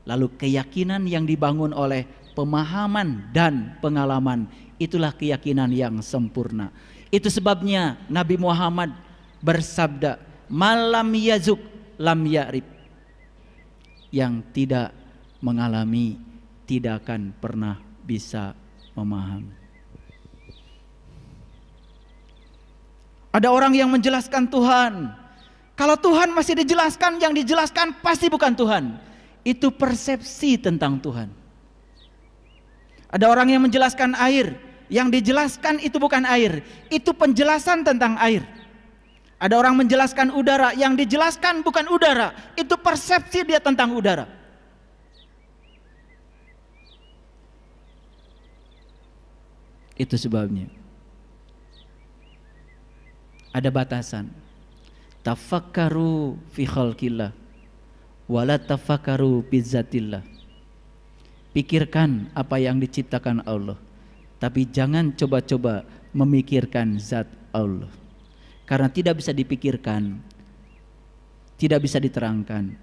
Lalu keyakinan yang dibangun oleh pemahaman dan pengalaman, itulah keyakinan yang sempurna. Itu sebabnya Nabi Muhammad bersabda, malam yazuk lam ya'rib. Yang tidak mengalami tidak akan pernah bisa memahami. Ada orang yang menjelaskan Tuhan. Kalau Tuhan masih dijelaskan, yang dijelaskan pasti bukan Tuhan. Itu persepsi tentang Tuhan. Ada orang yang menjelaskan air, yang dijelaskan itu bukan air, itu penjelasan tentang air. Ada orang menjelaskan udara, yang dijelaskan bukan udara, itu persepsi dia tentang udara. Itu sebabnya ada batasan. Tafakkaru fi khalqillah wala tafakkaru fi zatillah. Pikirkan apa yang diciptakan Allah, tapi jangan coba-coba memikirkan zat Allah. Karena tidak bisa dipikirkan, tidak bisa diterangkan,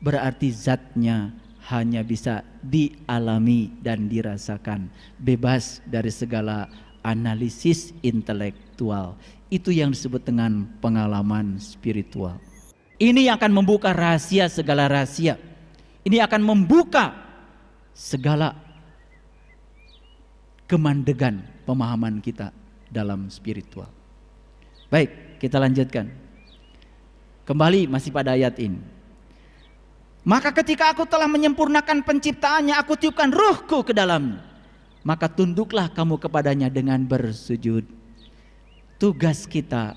berarti zatnya hanya bisa dialami dan dirasakan, bebas dari segala analisis intelektual. Itu yang disebut dengan pengalaman spiritual. Ini yang akan membuka rahasia segala rahasia. Ini akan membuka segala kemandegan pemahaman kita dalam spiritual. Baik, kita lanjutkan. Kembali masih pada ayat ini. Maka ketika aku telah menyempurnakan penciptaannya, aku tiupkan ruhku ke dalamnya. Maka tunduklah kamu kepadanya dengan bersujud. Tugas kita,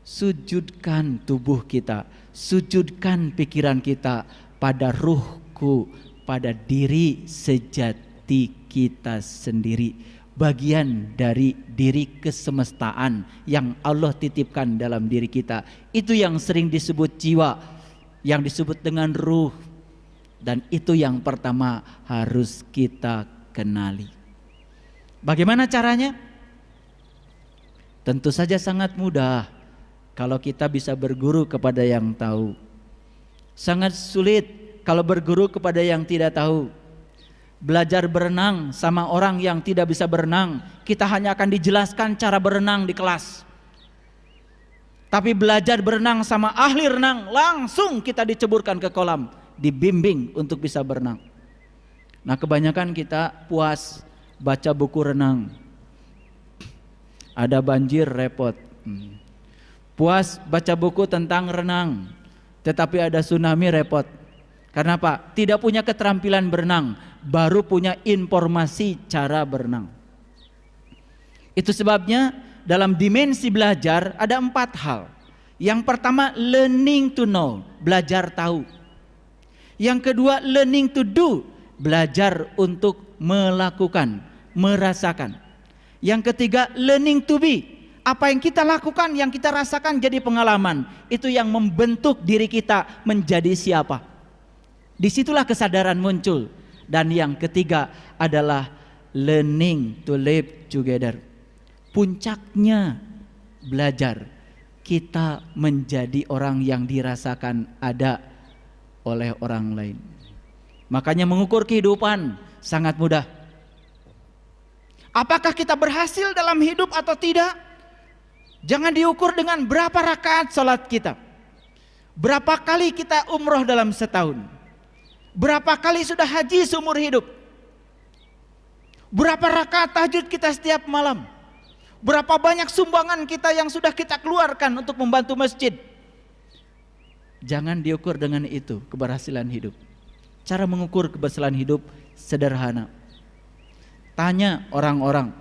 sujudkan tubuh kita, sujudkan pikiran kita pada ruhku, pada diri sejati kita sendiri. Bagian dari diri kesemestaan yang Allah titipkan dalam diri kita. Itu yang sering disebut jiwa, yang disebut dengan ruh. Dan itu yang pertama harus kita kenali. Bagaimana caranya? Tentu saja sangat mudah kalau kita bisa berguru kepada yang tahu. Sangat sulit kalau berguru kepada yang tidak tahu. Belajar berenang sama orang yang tidak bisa berenang, kita hanya akan dijelaskan cara berenang di kelas. Tapi belajar berenang sama ahli renang, langsung kita diceburkan ke kolam, dibimbing untuk bisa berenang. Nah, kebanyakan kita puas baca buku renang. Ada banjir repot. Puas baca buku tentang renang, tetapi ada tsunami repot. Karena apa? Tidak punya keterampilan berenang, baru punya informasi cara berenang. Itu sebabnya dalam dimensi belajar ada 4 hal. Yang pertama, learning to know, belajar tahu. Yang kedua, learning to do, belajar untuk melakukan, merasakan. Yang ketiga, learning to be, apa yang kita lakukan, yang kita rasakan jadi pengalaman. Itu yang membentuk diri kita menjadi siapa. Disitulah kesadaran muncul. Dan yang ketiga adalah learning to live together. Puncaknya belajar, kita menjadi orang yang dirasakan ada oleh orang lain. Makanya mengukur kehidupan sangat mudah. Apakah kita berhasil dalam hidup atau tidak? Jangan diukur dengan berapa rakaat sholat kita, berapa kali kita umroh dalam setahun, berapa kali sudah haji seumur hidup, berapa rakaat tahajud kita setiap malam, berapa banyak sumbangan kita yang sudah kita keluarkan untuk membantu masjid. Jangan diukur dengan itu keberhasilan hidup. Cara mengukur keberhasilan hidup sederhana. Tanya orang-orang,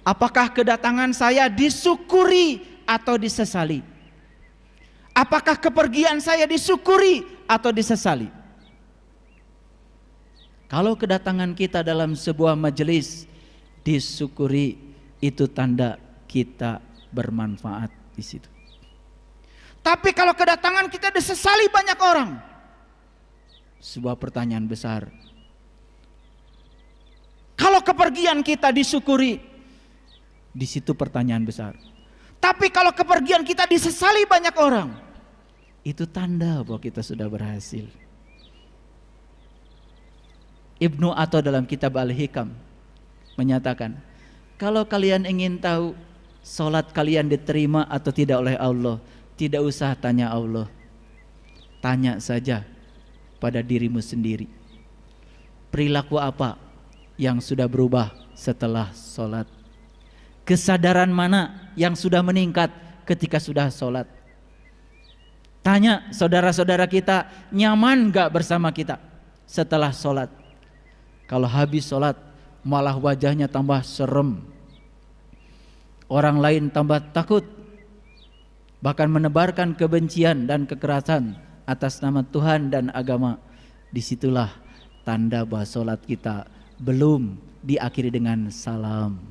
apakah kedatangan saya disyukuri atau disesali? Apakah kepergian saya disyukuri atau disesali? Kalau kedatangan kita dalam sebuah majelis disyukuri, itu tanda kita bermanfaat di situ. Tapi kalau kedatangan kita disesali banyak orang, sebuah pertanyaan besar. Kalau kepergian kita disyukuri, di situ pertanyaan besar. Tapi kalau kepergian kita disesali banyak orang, itu tanda bahwa kita sudah berhasil. Ibnu Atha dalam kitab Al-Hikam menyatakan, kalau kalian ingin tahu salat kalian diterima atau tidak oleh Allah, tidak usah tanya Allah. Tanya saja pada dirimu sendiri. Perilaku apa yang sudah berubah setelah salat? Kesadaran mana yang sudah meningkat ketika sudah salat? Tanya saudara-saudara kita, nyaman gak bersama kita setelah salat? Kalau habis salat malah wajahnya tambah serem, orang lain tambah takut, bahkan menebarkan kebencian dan kekerasan atas nama Tuhan dan agama. Disitulah tanda bahwa salat kita belum diakhiri dengan salam.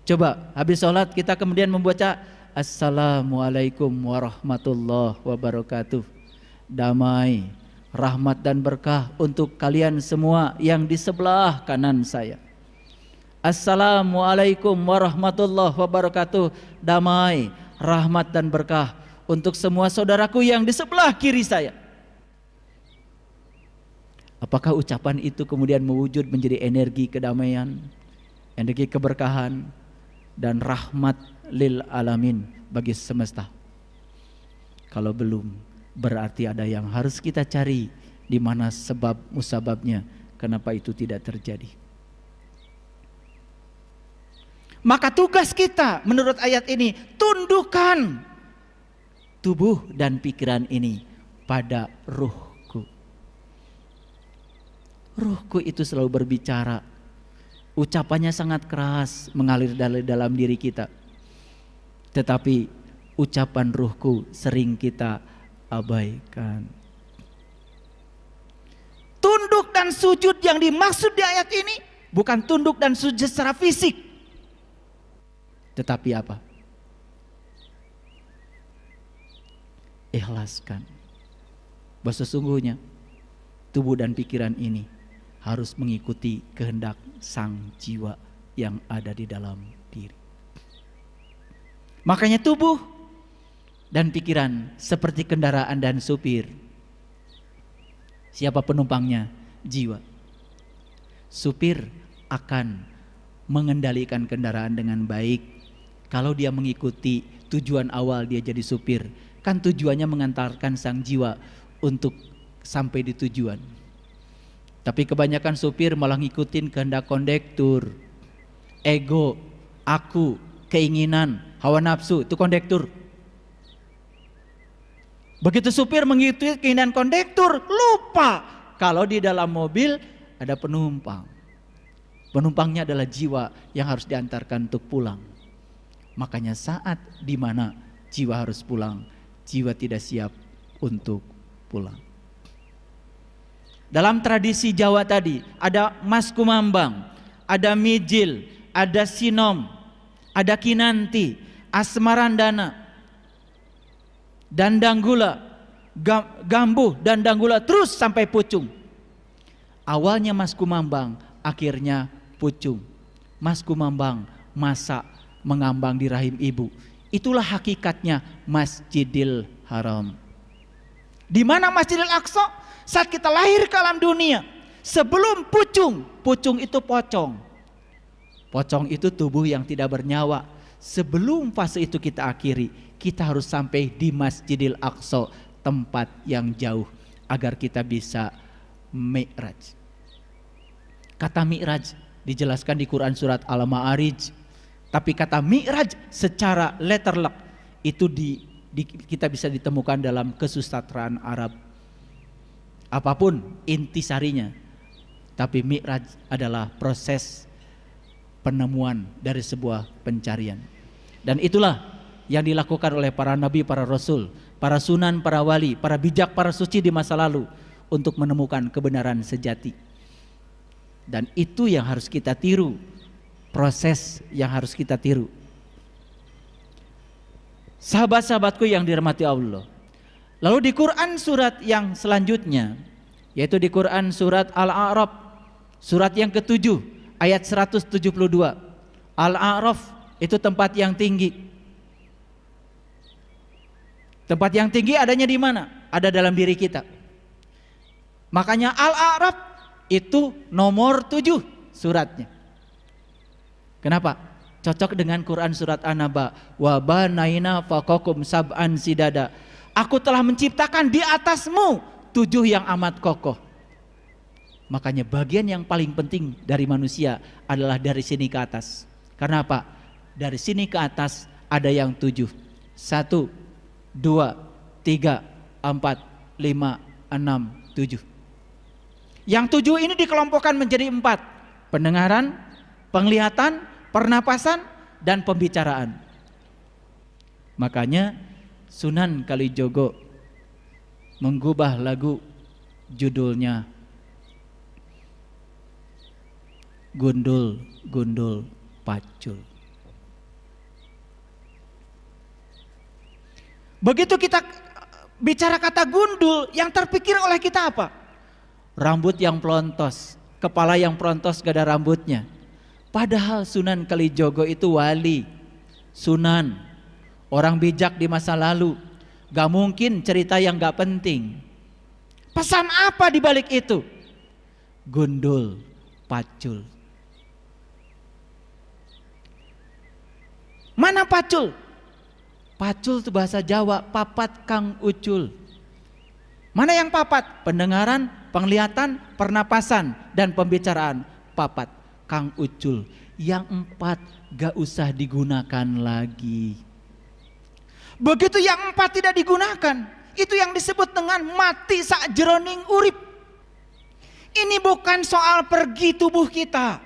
Coba habis salat kita kemudian membaca Assalamualaikum warahmatullahi wabarakatuh. Damai, rahmat dan berkah untuk kalian semua yang di sebelah kanan saya. Assalamualaikum warahmatullahi wabarakatuh. Damai, rahmat dan berkah untuk semua saudaraku yang di sebelah kiri saya. Apakah ucapan itu kemudian mewujud menjadi energi kedamaian, energi keberkahan, dan rahmat lil alamin bagi semesta? Kalau belum, berarti ada yang harus kita cari, di mana sebab musababnya, kenapa itu tidak terjadi. Maka tugas kita menurut ayat ini, tundukkan tubuh dan pikiran ini pada ruhku. Ruhku itu selalu berbicara, ucapannya sangat keras mengalir dari dalam diri kita, tetapi ucapan ruhku sering kita abaikan. Tunduk dan sujud yang dimaksud di ayat ini bukan tunduk dan sujud secara fisik, tetapi apa? Ikhlaskan bahwa sesungguhnya tubuh dan pikiran ini harus mengikuti kehendak sang jiwa yang ada di dalam diri. Makanya tubuh dan pikiran seperti kendaraan dan supir. Siapa penumpangnya? Jiwa. Supir akan mengendalikan kendaraan dengan baik kalau dia mengikuti tujuan awal dia jadi supir. Kan tujuannya mengantarkan sang jiwa untuk sampai di tujuan. Tapi kebanyakan supir malah ngikutin kehendak kondektur, ego, aku, keinginan, hawa nafsu, itu kondektur. Begitu supir mengikuti keinginan kondektur, lupa kalau di dalam mobil ada penumpang. Penumpangnya adalah jiwa yang harus diantarkan untuk pulang. Makanya saat dimana jiwa harus pulang, jiwa tidak siap untuk pulang. Dalam tradisi Jawa tadi ada Mas Kumambang, ada Mijil, ada Sinom, ada Kinanti, Asmarandana, Dandanggula, Gambuh, Dandanggula, terus sampai Pucung. Awalnya Mas Kumambang, akhirnya Pucung. Mas Kumambang masa mengambang di rahim ibu. Itulah hakikatnya Masjidil Haram. Di mana Masjidil Aqsa? Saat kita lahir ke alam dunia, sebelum pucung, pucung itu pocong. Pocong itu tubuh yang tidak bernyawa. Sebelum fase itu kita akhiri, kita harus sampai di Masjidil Aqsa, tempat yang jauh, agar kita bisa mi'raj. Kata mi'raj dijelaskan di Quran surat Al-Ma'arij. Tapi kata mi'raj secara letterlek itu kita bisa ditemukan dalam kesusastraan Arab. Apapun intisarinya, tapi mi'raj adalah proses penemuan dari sebuah pencarian. Dan itulah yang dilakukan oleh para nabi, para rasul, para sunan, para wali, para bijak, para suci di masa lalu untuk menemukan kebenaran sejati. Dan itu yang harus kita tiru, proses yang harus kita tiru. Sahabat-sahabatku yang dirahmati Allah, lalu di Quran surat yang selanjutnya, yaitu di Quran surat Al-A'raf, surat yang ke-7 ayat 172. Al-A'raf itu tempat yang tinggi. Tempat yang tinggi adanya di mana? Ada dalam diri kita. Makanya Al-A'raf itu nomor 7 suratnya. Kenapa? Cocok dengan Quran surat An-Naba. Wa banaina faqakum sab'an sidada. Aku telah menciptakan di atasmu 7 yang amat kokoh. Makanya bagian yang paling penting dari manusia adalah dari sini ke atas. Karena apa? Dari sini ke atas ada yang 7. 1, 2, 3, 4, 5, 6, 7. Yang 7 ini dikelompokkan menjadi 4. Pendengaran, penglihatan, pernapasan, dan pembicaraan. Makanya Sunan Kalijogo menggubah lagu judulnya Gundul Gundul Pacul. Begitu kita bicara kata gundul, yang terpikir oleh kita apa? Rambut yang pelontos, kepala yang pelontos gak ada rambutnya. Padahal Sunan Kalijogo itu wali, sunan, orang bijak di masa lalu. Gak mungkin cerita yang gak penting. Pesan apa di balik itu? gundul, pacul. Mana pacul? Pacul itu bahasa Jawa, papat kang ucul. Mana yang papat? Pendengaran, penglihatan, pernapasan, dan pembicaraan. Papat kang ucul. Yang 4 gak usah digunakan lagi. Begitu yang 4 tidak digunakan, itu yang disebut dengan mati sakjeroning urip. Ini bukan soal pergi tubuh kita.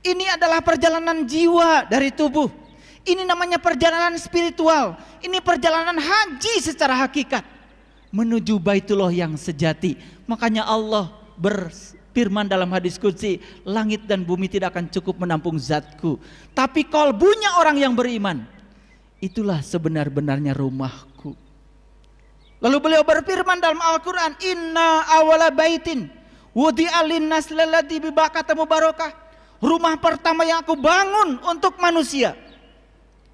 Ini adalah perjalanan jiwa dari tubuh. Ini namanya perjalanan spiritual. Ini perjalanan haji secara hakikat menuju Baitullah yang sejati. Makanya Allah berfirman dalam hadis qudsi, langit dan bumi tidak akan cukup menampung zatku, tapi kalbunya orang yang beriman, itulah sebenar-benarnya rumahku. Lalu beliau berfirman dalam Al-Quran, inna awala baitin wudi'a linnas lalladzi bibakata mubarakah. Rumah pertama yang aku bangun untuk manusia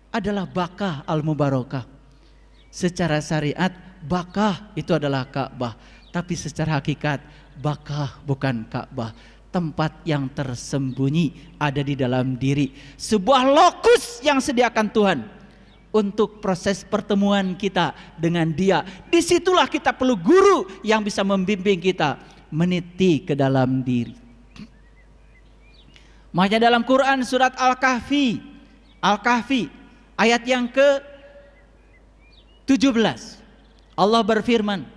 adalah Bakah al-Mubarakah. Secara syariat Bakah itu adalah Ka'bah, tapi secara hakikat Bakah bukan Ka'bah, tempat yang tersembunyi ada di dalam diri, sebuah lokus yang sediakan Tuhan untuk proses pertemuan kita dengan Dia. Disitulah kita perlu guru yang bisa membimbing kita meniti ke dalam diri. Makanya dalam Quran surat Al-Kahfi ayat yang ke-17 Allah berfirman,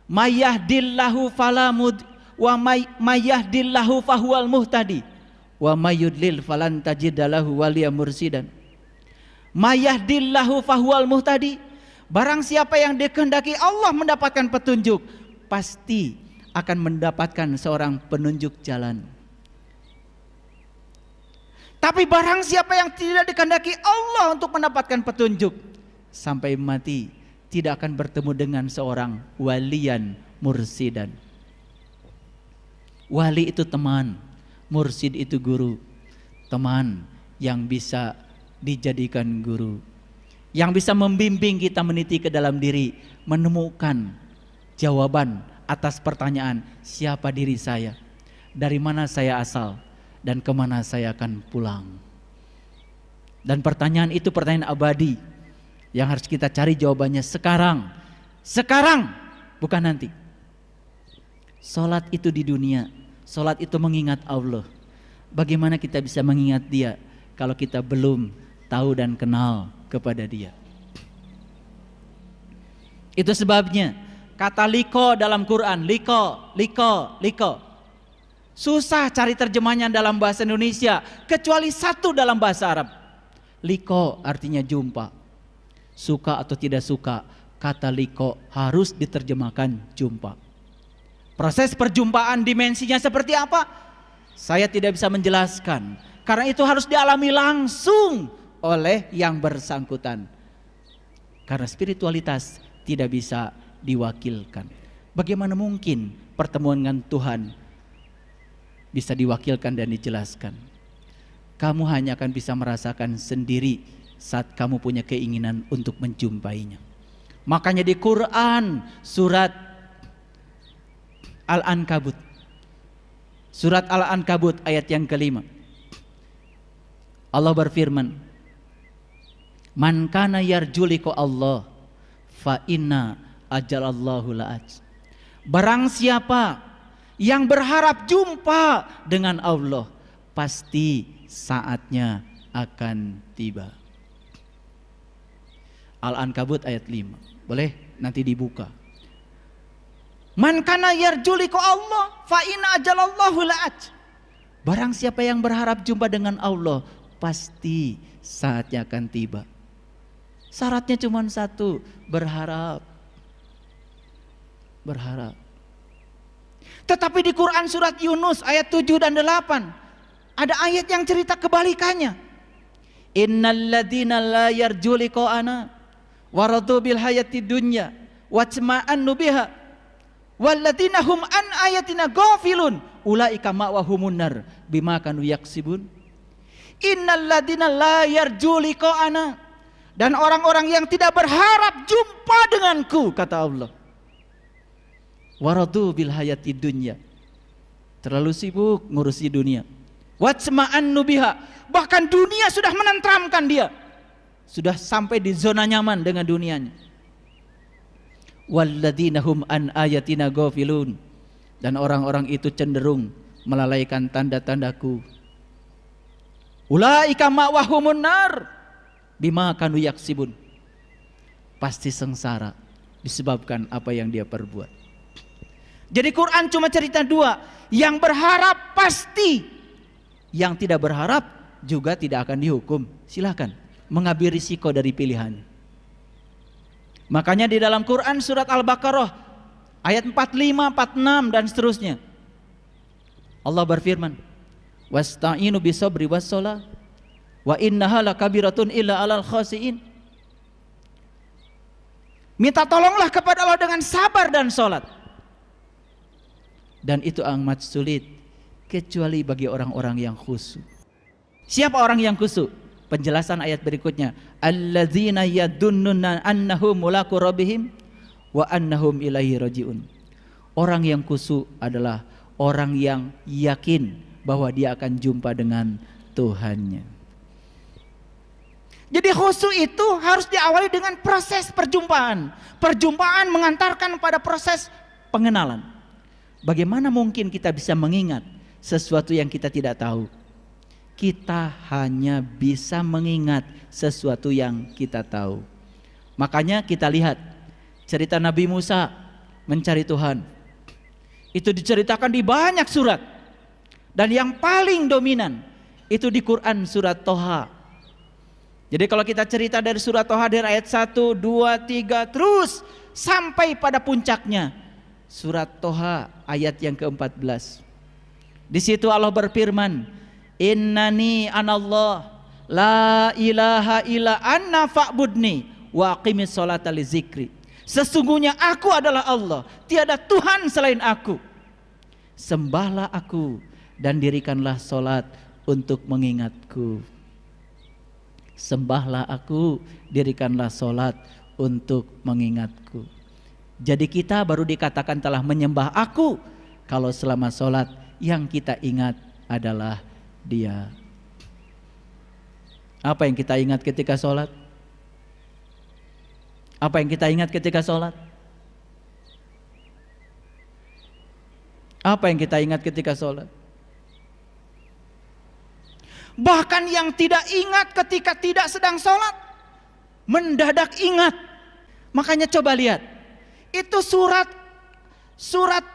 Mayyahdillahu falamud wa mayyahdillahu fahuwal muhtadi wa mayyudlil falan tajidalahu waliya mursidan. Mayyahdillahu fahuwal muhtadi, barang siapa yang dikehendaki Allah mendapatkan petunjuk, pasti akan mendapatkan seorang penunjuk jalan. Tapi barang siapa yang tidak dikehendaki Allah untuk mendapatkan petunjuk, sampai mati tidak akan bertemu dengan seorang waliyan mursidan. Wali itu teman, mursid itu guru. Teman yang bisa dijadikan guru, yang bisa membimbing kita meniti ke dalam diri, menemukan jawaban atas pertanyaan, siapa diri saya, dari mana saya asal, dan kemana saya akan pulang. Dan pertanyaan itu pertanyaan abadi yang harus kita cari jawabannya sekarang. Sekarang, bukan nanti. Salat itu di dunia, salat itu mengingat Allah. Bagaimana kita bisa mengingat Dia kalau kita belum tahu dan kenal kepada Dia? Itu sebabnya kata liko dalam Quran, liko. Susah cari terjemahnya dalam bahasa Indonesia, kecuali satu dalam bahasa Arab. Liko artinya jumpa. Suka atau tidak suka, kata liko harus diterjemahkan jumpa. Proses perjumpaan dimensinya seperti apa? Saya tidak bisa menjelaskan, karena itu harus dialami langsung oleh yang bersangkutan. Karena spiritualitas tidak bisa diwakilkan. Bagaimana mungkin pertemuan dengan Tuhan bisa diwakilkan dan dijelaskan? Kamu hanya akan bisa merasakan sendiri saat kamu punya keinginan untuk menjumpainya. Makanya di Quran surat Al-Ankabut, surat Al-Ankabut ayat yang ke-5, Allah berfirman, man kana yarju liqa Allah fa inna ajalallahu la'aj. Barang siapa yang berharap jumpa dengan Allah, pasti saatnya akan tiba. Al-Ankabut ayat 5. Boleh nanti dibuka. Man kana yarju liqa Allah fa inna ajalallahu la'aj. Barang siapa yang berharap jumpa dengan Allah, pasti saatnya akan tiba. Syaratnya cuma satu, berharap. Berharap. Tetapi di Quran surat Yunus ayat 7 dan 8 ada ayat yang cerita kebalikannya. Innal ladzina la yarju liqa'ana waradu bil hayati dunya wajma'annu biha walladzina hum an ayatina ghafilun ulaika ma'wahumun nar bima kanu yaksibun. Innal ladzina la yarju liqa'ana, dan orang-orang yang tidak berharap jumpa denganku, kata Allah, waradu bil hayati dunya, terlalu sibuk ngurusi dunia. Watsma'annu biha, bahkan dunia sudah menenteramkan dia, sudah sampai di zona nyaman dengan dunianya. Walladzina hum an ayatina ghafilun, dan orang-orang itu cenderung melalaikan tanda-tandaku. Ulaika ma'wahumun nar bima kanu yaksibun, pasti sengsara disebabkan apa yang dia perbuat. Jadi Quran cuma cerita dua, yang berharap pasti, yang tidak berharap juga tidak akan dihukum. Silakan mengambil risiko dari pilihan. Makanya di dalam Quran surat Al-Baqarah ayat 45, 46 dan seterusnya, Allah berfirman, wasta'inu bisabri wassalah wa innaha lakabiratun illa 'alal khasiin. Minta tolonglah kepada Allah dengan sabar dan salat, dan itu amat sulit kecuali bagi orang-orang yang khusyuk. Siapa orang yang khusyuk? Penjelasan ayat berikutnya, alladzina yadunnuna annahum mulaqu rabbihim wa annahum ilaihi rajiun. Orang yang khusyuk adalah orang yang yakin bahwa dia akan jumpa dengan Tuhannya. Jadi khusyuk itu harus diawali dengan proses perjumpaan. Perjumpaan mengantarkan pada proses pengenalan. Bagaimana mungkin kita bisa mengingat sesuatu yang kita tidak tahu? Kita hanya bisa mengingat sesuatu yang kita tahu. Makanya kita lihat cerita Nabi Musa mencari Tuhan. Itu diceritakan di banyak surat. Dan yang paling dominan itu di Quran surat Toha. Jadi kalau kita cerita dari surat Toha dari ayat 1, 2, 3 terus sampai pada puncaknya surat Toha ayat yang ke-14. Di situ Allah berfirman, innani anallah la ilaha illa anna fa'budni wa aqimis sholata li zikri. Sesungguhnya aku adalah Allah, tiada Tuhan selain aku. Sembahlah aku dan dirikanlah solat untuk mengingatku. Sembahlah aku, dirikanlah solat untuk mengingatku. Jadi kita baru dikatakan telah menyembah aku kalau selama solat yang kita ingat adalah Dia. Apa yang kita ingat ketika sholat? Apa yang kita ingat ketika sholat? Apa yang kita ingat ketika sholat? Bahkan yang tidak ingat ketika tidak sedang sholat mendadak ingat. Makanya coba lihat, itu surat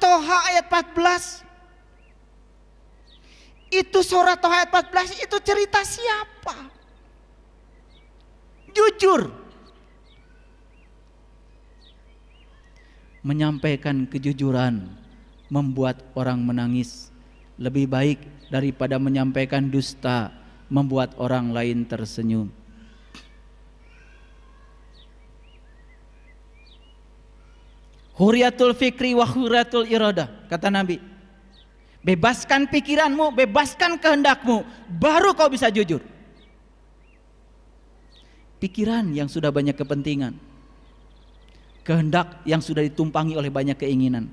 Toha ayat 14. Itu surat Toha ayat 14 itu cerita siapa? Jujur. Menyampaikan kejujuran membuat orang menangis lebih baik daripada menyampaikan dusta membuat orang lain tersenyum. Huriyatul fikri wa huriyatul iradah, kata Nabi. Bebaskan pikiranmu, bebaskan kehendakmu, baru kau bisa jujur. Pikiran yang sudah banyak kepentingan, kehendak yang sudah ditumpangi oleh banyak keinginan,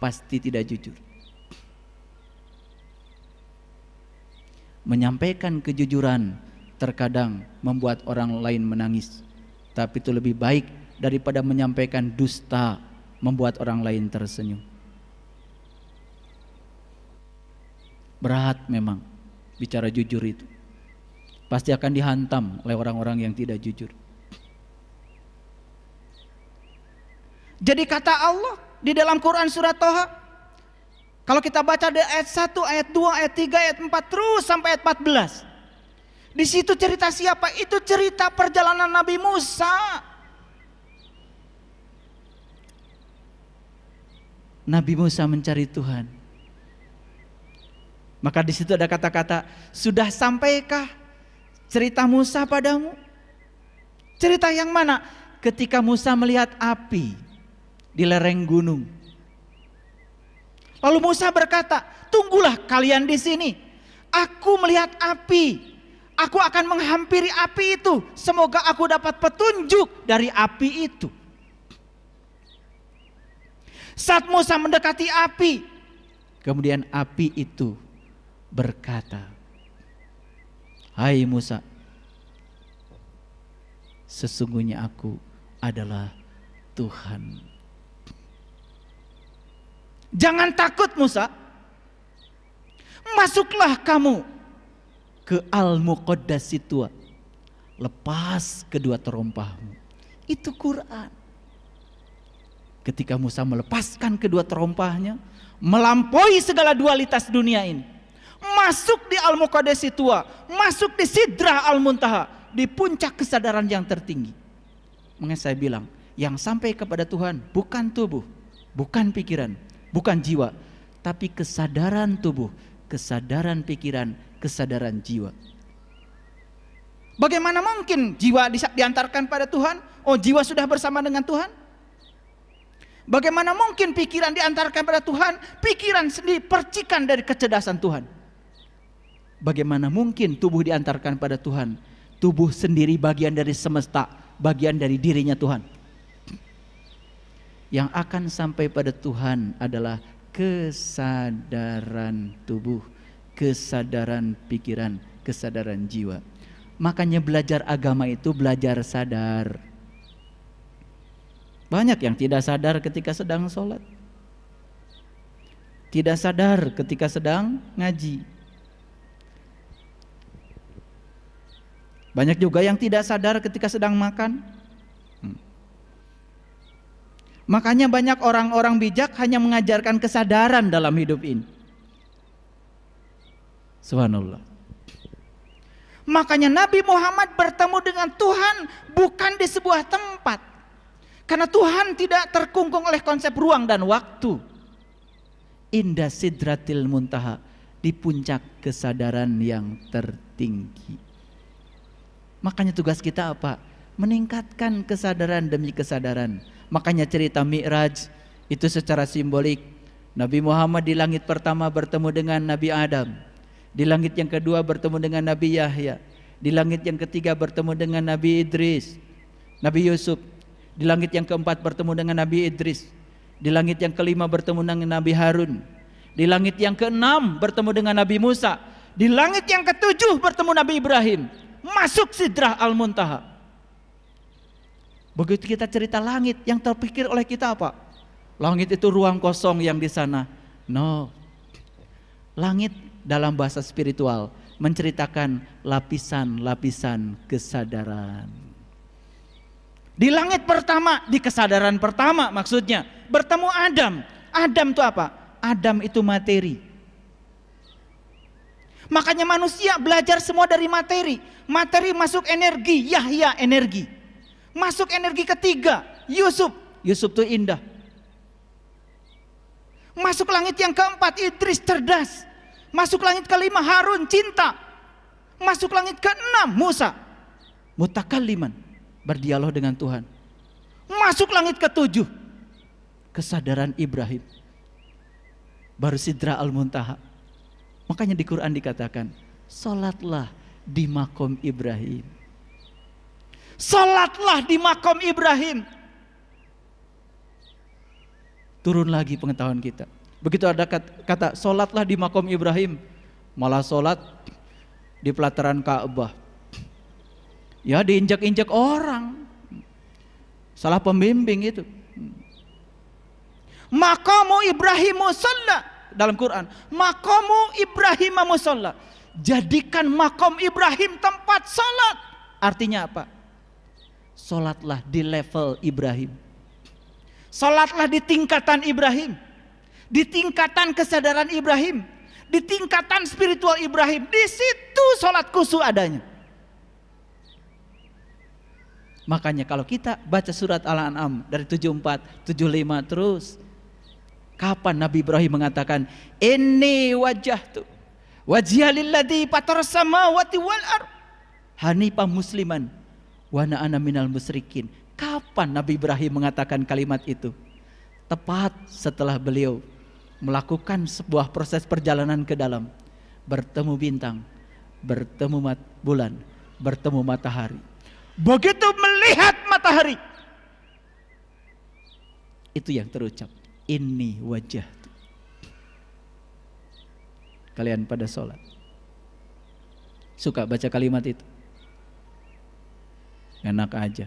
pasti tidak jujur. Menyampaikan kejujuran terkadang membuat orang lain menangis, tapi itu lebih baik daripada menyampaikan dusta membuat orang lain tersenyum. Berat memang bicara jujur itu. Pasti akan dihantam oleh orang-orang yang tidak jujur. Jadi kata Allah di dalam Quran surat Toha, kalau kita baca dari ayat 1, ayat 2, ayat 3, ayat 4 terus sampai ayat 14. Di situ cerita siapa? Itu cerita perjalanan Nabi Musa. Nabi Musa mencari Tuhan. Maka di situ ada kata-kata, sudah sampaikah cerita Musa padamu? Cerita yang mana? Ketika Musa melihat api di lereng gunung. Lalu Musa berkata, tunggulah kalian di sini. Aku melihat api. Aku akan menghampiri api itu. Semoga aku dapat petunjuk dari api itu. Saat Musa mendekati api, Kemudian api itu berkata, "Hai Musa, sesungguhnya aku adalah Tuhan." Jangan takut Musa, masuklah kamu ke Al-Muqaddasitua, lepas kedua terompahmu. Itu Quran. Ketika Musa melepaskan kedua terompahnya, melampaui segala dualitas dunia ini, masuk di Al-Muqaddasitua, masuk di Sidrah Al-Muntaha, di puncak kesadaran yang tertinggi. Makanya saya bilang, yang sampai kepada Tuhan bukan tubuh, bukan pikiran, bukan jiwa, tapi kesadaran tubuh, kesadaran pikiran, kesadaran jiwa. Bagaimana mungkin jiwa diantarkan pada Tuhan? Oh, jiwa sudah bersama dengan Tuhan? Bagaimana mungkin pikiran diantarkan pada Tuhan? Pikiran sendiri percikan dari kecerdasan Tuhan. Bagaimana mungkin tubuh diantarkan pada Tuhan? Tubuh sendiri bagian dari semesta, bagian dari dirinya Tuhan. Yang akan sampai pada Tuhan adalah kesadaran tubuh, kesadaran pikiran, kesadaran jiwa. Makanya belajar agama itu belajar sadar. Banyak yang tidak sadar ketika sedang sholat, tidak sadar ketika sedang ngaji. Banyak juga yang tidak sadar ketika sedang makan. Makanya banyak orang-orang bijak hanya mengajarkan kesadaran dalam hidup ini. Subhanallah. Makanya Nabi Muhammad bertemu dengan Tuhan bukan di sebuah tempat. Karena Tuhan tidak terkungkung oleh konsep ruang dan waktu. Indah Sidratil Muntaha, di puncak kesadaran yang tertinggi. Makanya tugas kita apa? Meningkatkan kesadaran demi kesadaran. Makanya cerita Mi'raj itu secara simbolik, Nabi Muhammad di langit pertama bertemu dengan Nabi Adam, di langit yang kedua bertemu dengan Nabi Yahya, di langit yang ketiga bertemu dengan Nabi Idris, Nabi Yusuf, di langit yang keempat bertemu dengan Nabi Idris, di langit yang kelima bertemu dengan Nabi Harun, di langit yang keenam bertemu dengan Nabi Musa, di langit yang ketujuh bertemu Nabi Ibrahim, masuk Sidrah Al-Muntaha. Begitu kita cerita langit, yang terpikir oleh kita apa? Langit itu ruang kosong yang di sana. No. Langit dalam bahasa spiritual menceritakan lapisan-lapisan kesadaran. Di langit pertama, di kesadaran pertama maksudnya, bertemu Adam. Adam itu apa? Adam itu materi. Makanya manusia belajar semua dari materi. Materi masuk energi, Yahya energi. Masuk energi ketiga, Yusuf itu indah. Masuk langit yang keempat, Idris cerdas. Masuk langit kelima, Harun cinta. Masuk langit keenam, Musa mutakalliman, berdialog dengan Tuhan. Masuk langit ketujuh, kesadaran Ibrahim, baru Sidrah Al-Muntaha. Makanya di Quran dikatakan, salatlah di makom Ibrahim. Salatlah di makom Ibrahim. Turun lagi pengetahuan kita. Begitu ada kata salatlah di makom Ibrahim, malah salat di pelataran Ka'bah. Ya, diinjak-injak orang. Salah pembimbing itu. Maqamu Ibrahim musalla dalam Quran. Maqamu Ibrahim musalla. Jadikan makom Ibrahim tempat salat. Artinya apa? Salatlah di level Ibrahim. Salatlah di tingkatan Ibrahim. Di tingkatan kesadaran Ibrahim. Di tingkatan spiritual Ibrahim. Di situ salat khusyuk adanya. Makanya kalau kita baca surat Al-An'am dari 74, 75 terus. Kapan Nabi Ibrahim mengatakan, "Inni wajjahtu wajhiya lilladzi fataras samawati wal ardh hanifan musliman wa ana minal musyrikin." Kapan Nabi Ibrahim mengatakan kalimat itu? Tepat setelah beliau melakukan sebuah proses perjalanan ke dalam, bertemu bintang, bertemu bulan, bertemu matahari. Begitu melihat matahari, itu yang terucap, inni wajjahtu. kalian pada sholat. Suka baca kalimat itu? Enak aja.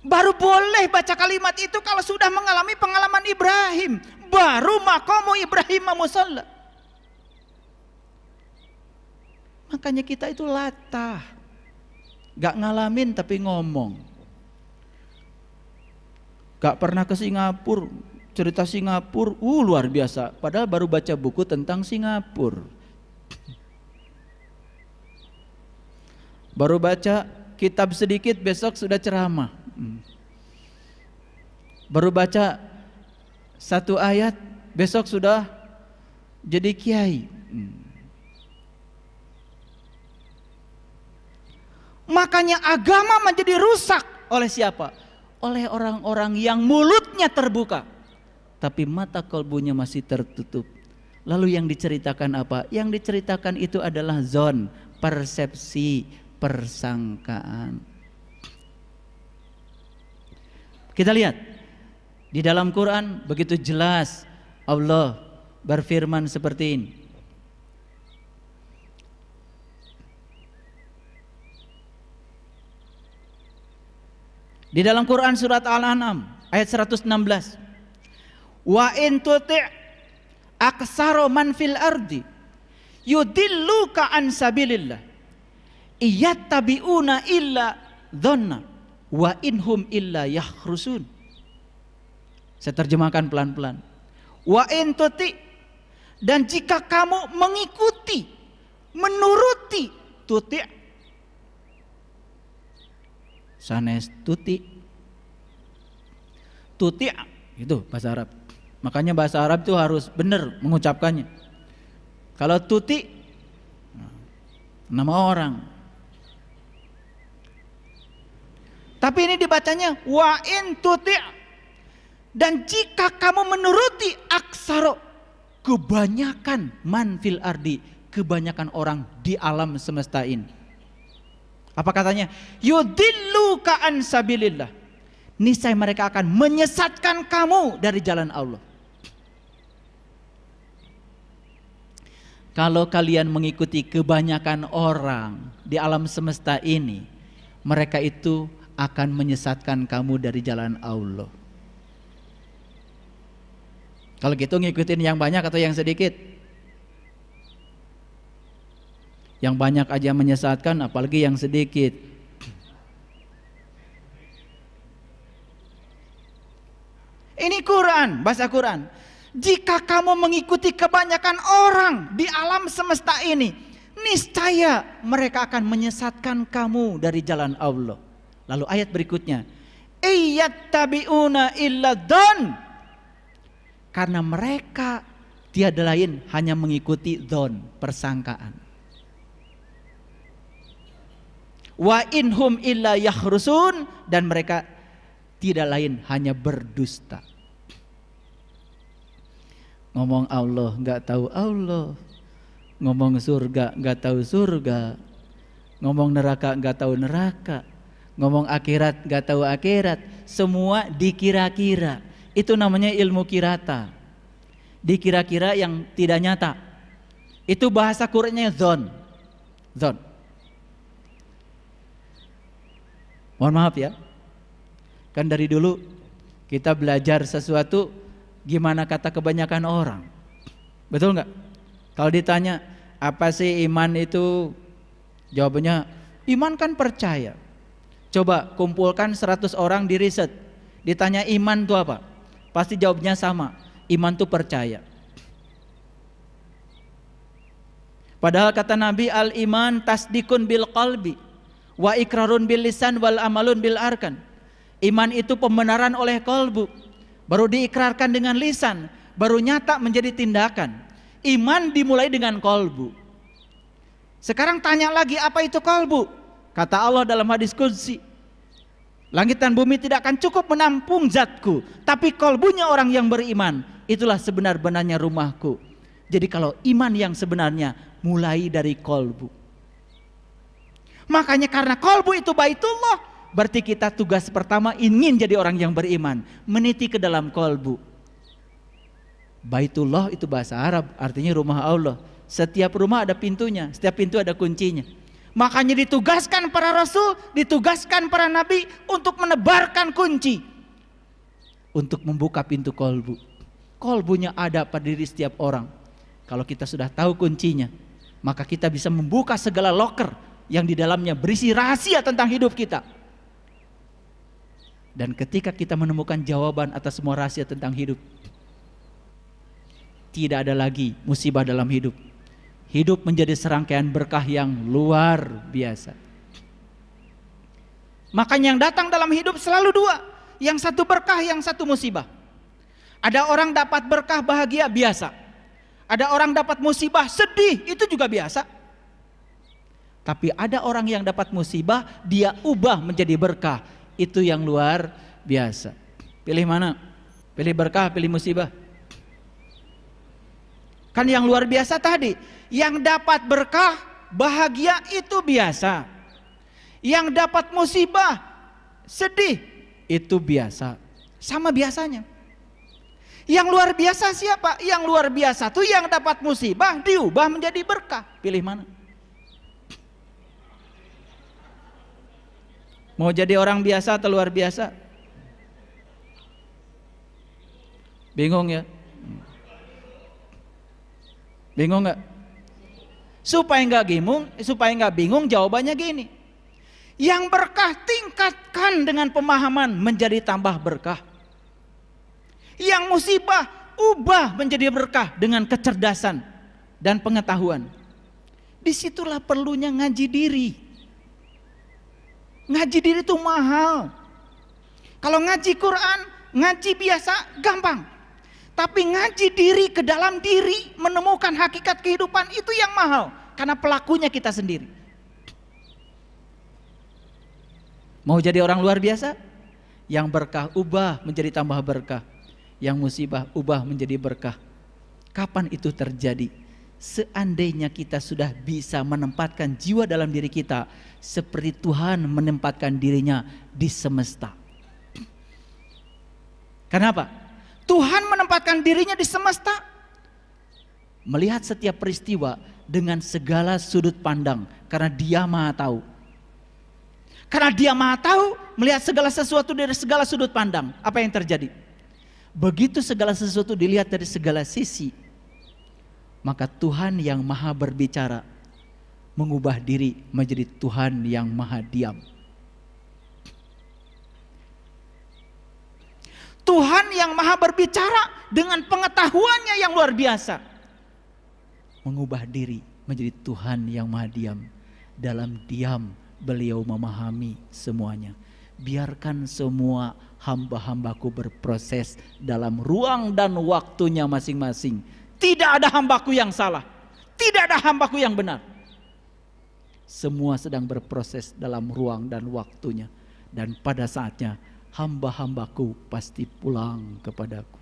Baru boleh baca kalimat itu kalau sudah mengalami pengalaman Ibrahim. Baru maqamu Ibrahim musalla. Makanya kita itu latah. Gak ngalamin tapi ngomong. Gak pernah ke Singapura. Cerita Singapura, luar biasa. Padahal baru baca buku tentang Singapura. Baru baca kitab sedikit, besok sudah ceramah. Baru baca satu ayat, besok sudah jadi kiai. Makanya agama menjadi rusak oleh siapa? Oleh orang-orang yang mulutnya terbuka, tapi mata kalbunya masih tertutup. Lalu yang diceritakan apa? Yang diceritakan itu adalah zon, persepsi, persangkaan. Kita lihat di dalam Quran begitu jelas Allah berfirman seperti ini. Di dalam Quran surat Al-An'am ayat 116. Wa in tuti' aksaro man fil ardi yudilluka an sabilillah iyattabi'una illa dhanna wa inhum illa yakhrusun. Saya terjemahkan pelan-pelan. Wa in tuti', dan jika kamu mengikuti, menuruti, tuti' sanes tuti itu bahasa Arab. Makanya bahasa Arab itu harus benar mengucapkannya. Kalau tuti nama orang, tapi ini dibacanya wa in tuti, dan jika kamu menuruti aksaro, kebanyakan man fil ardi, kebanyakan orang di alam semesta ini. Apa katanya? Yudilluka an sabilillah. Niscaya mereka akan menyesatkan kamu dari jalan Allah. Kalau kalian mengikuti kebanyakan orang di alam semesta ini, mereka itu akan menyesatkan kamu dari jalan Allah. Kalau gitu ngikutin yang banyak atau yang sedikit? Yang banyak aja menyesatkan, apalagi yang sedikit. Ini Quran, bahasa Quran. Jika kamu mengikuti kebanyakan orang di alam semesta ini, niscaya mereka akan menyesatkan kamu dari jalan Allah. Lalu ayat berikutnya, iyattabi'una illa dhan, karena mereka tiada lain hanya mengikuti dhon, persangkaan. Wa inhum illa yakhrusun, dan mereka tidak lain hanya berdusta. Ngomong Allah nggak tahu Allah, ngomong surga nggak tahu surga, ngomong neraka nggak tahu neraka, ngomong akhirat nggak tahu akhirat, semua dikira-kira. Itu namanya ilmu kirata, dikira-kira yang tidak nyata. Itu bahasa Qur'annya zon. Mohon maaf ya, kan dari dulu kita belajar sesuatu gimana kata kebanyakan orang. Betul nggak? Kalau ditanya apa sih iman itu, jawabannya iman kan percaya. Coba kumpulkan 100 orang di riset, ditanya iman itu apa, pasti jawabnya sama, iman itu percaya. Padahal kata Nabi, al iman tasdikun bil qalbi wa ikrarun bil lisan wal amalun bil arkan. Iman itu pembenaran oleh kalbu, baru diikrarkan dengan lisan, baru nyata menjadi tindakan. Iman dimulai dengan kalbu. Sekarang tanya lagi, apa itu kalbu? Kata Allah dalam hadis qudsi, langit dan bumi tidak akan cukup menampung zatku, tapi kalbunya orang yang beriman, itulah sebenar-benarnya rumahku. Jadi kalau iman yang sebenarnya mulai dari kalbu. Makanya karena kalbu itu baitullah, berarti kita tugas pertama ingin jadi orang yang beriman, meniti ke dalam kalbu. Baitullah itu bahasa Arab, artinya rumah Allah. Setiap rumah ada pintunya, setiap pintu ada kuncinya. Makanya ditugaskan para rasul, ditugaskan para nabi untuk menebarkan kunci, untuk membuka pintu kolbu. Kolbunya ada pada diri setiap orang. Kalau kita sudah tahu kuncinya, maka kita bisa membuka segala loker yang di dalamnya berisi rahasia tentang hidup kita. Dan ketika kita menemukan jawaban atas semua rahasia tentang hidup, tidak ada lagi musibah dalam hidup. Hidup menjadi serangkaian berkah yang luar biasa. Makanya yang datang dalam hidup selalu dua, yang satu berkah, yang satu musibah. Ada orang dapat berkah bahagia biasa, ada orang dapat musibah sedih, itu juga biasa. Tapi ada orang yang dapat musibah, dia ubah menjadi berkah, itu yang luar biasa. Pilih mana? Pilih berkah, pilih musibah? Kan yang luar biasa tadi, yang dapat berkah bahagia itu biasa, yang dapat musibah sedih itu biasa, sama biasanya. Yang luar biasa siapa? Yang luar biasa tuh yang dapat musibah diubah menjadi berkah. Pilih mana? Mau jadi orang biasa atau luar biasa? Bingung ya? Bingung nggak? Supaya nggak bingung, jawabannya gini. Yang berkah tingkatkan dengan pemahaman menjadi tambah berkah. Yang musibah ubah menjadi berkah dengan kecerdasan dan pengetahuan. Disitulah perlunya ngaji diri. Ngaji diri itu mahal. Kalau ngaji Quran, ngaji biasa gampang. Tapi ngaji diri ke dalam diri, menemukan hakikat kehidupan, itu yang mahal. Karena pelakunya kita sendiri. Mau jadi orang luar biasa? Yang berkah ubah menjadi tambah berkah, yang musibah ubah menjadi berkah. Kapan itu terjadi? Seandainya kita sudah bisa menempatkan jiwa dalam diri kita seperti Tuhan menempatkan dirinya di semesta. Kenapa? Tuhan menempatkan dirinya di semesta, melihat setiap peristiwa dengan segala sudut pandang, karena Dia Maha Tahu. Karena Dia Maha Tahu, melihat segala sesuatu dari segala sudut pandang. Apa yang terjadi? Begitu segala sesuatu dilihat dari segala sisi, maka Tuhan yang Maha berbicara mengubah diri menjadi Tuhan yang Maha diam. Tuhan yang Maha berbicara dengan pengetahuannya yang luar biasa mengubah diri menjadi Tuhan yang Maha diam. Dalam diam Beliau memahami semuanya. Biarkan semua hamba-hambaku berproses dalam ruang dan waktunya masing-masing. Tidak ada hambaku yang salah, tidak ada hambaku yang benar. Semua sedang berproses dalam ruang dan waktunya. Dan pada saatnya hamba-hambaku pasti pulang kepadaku.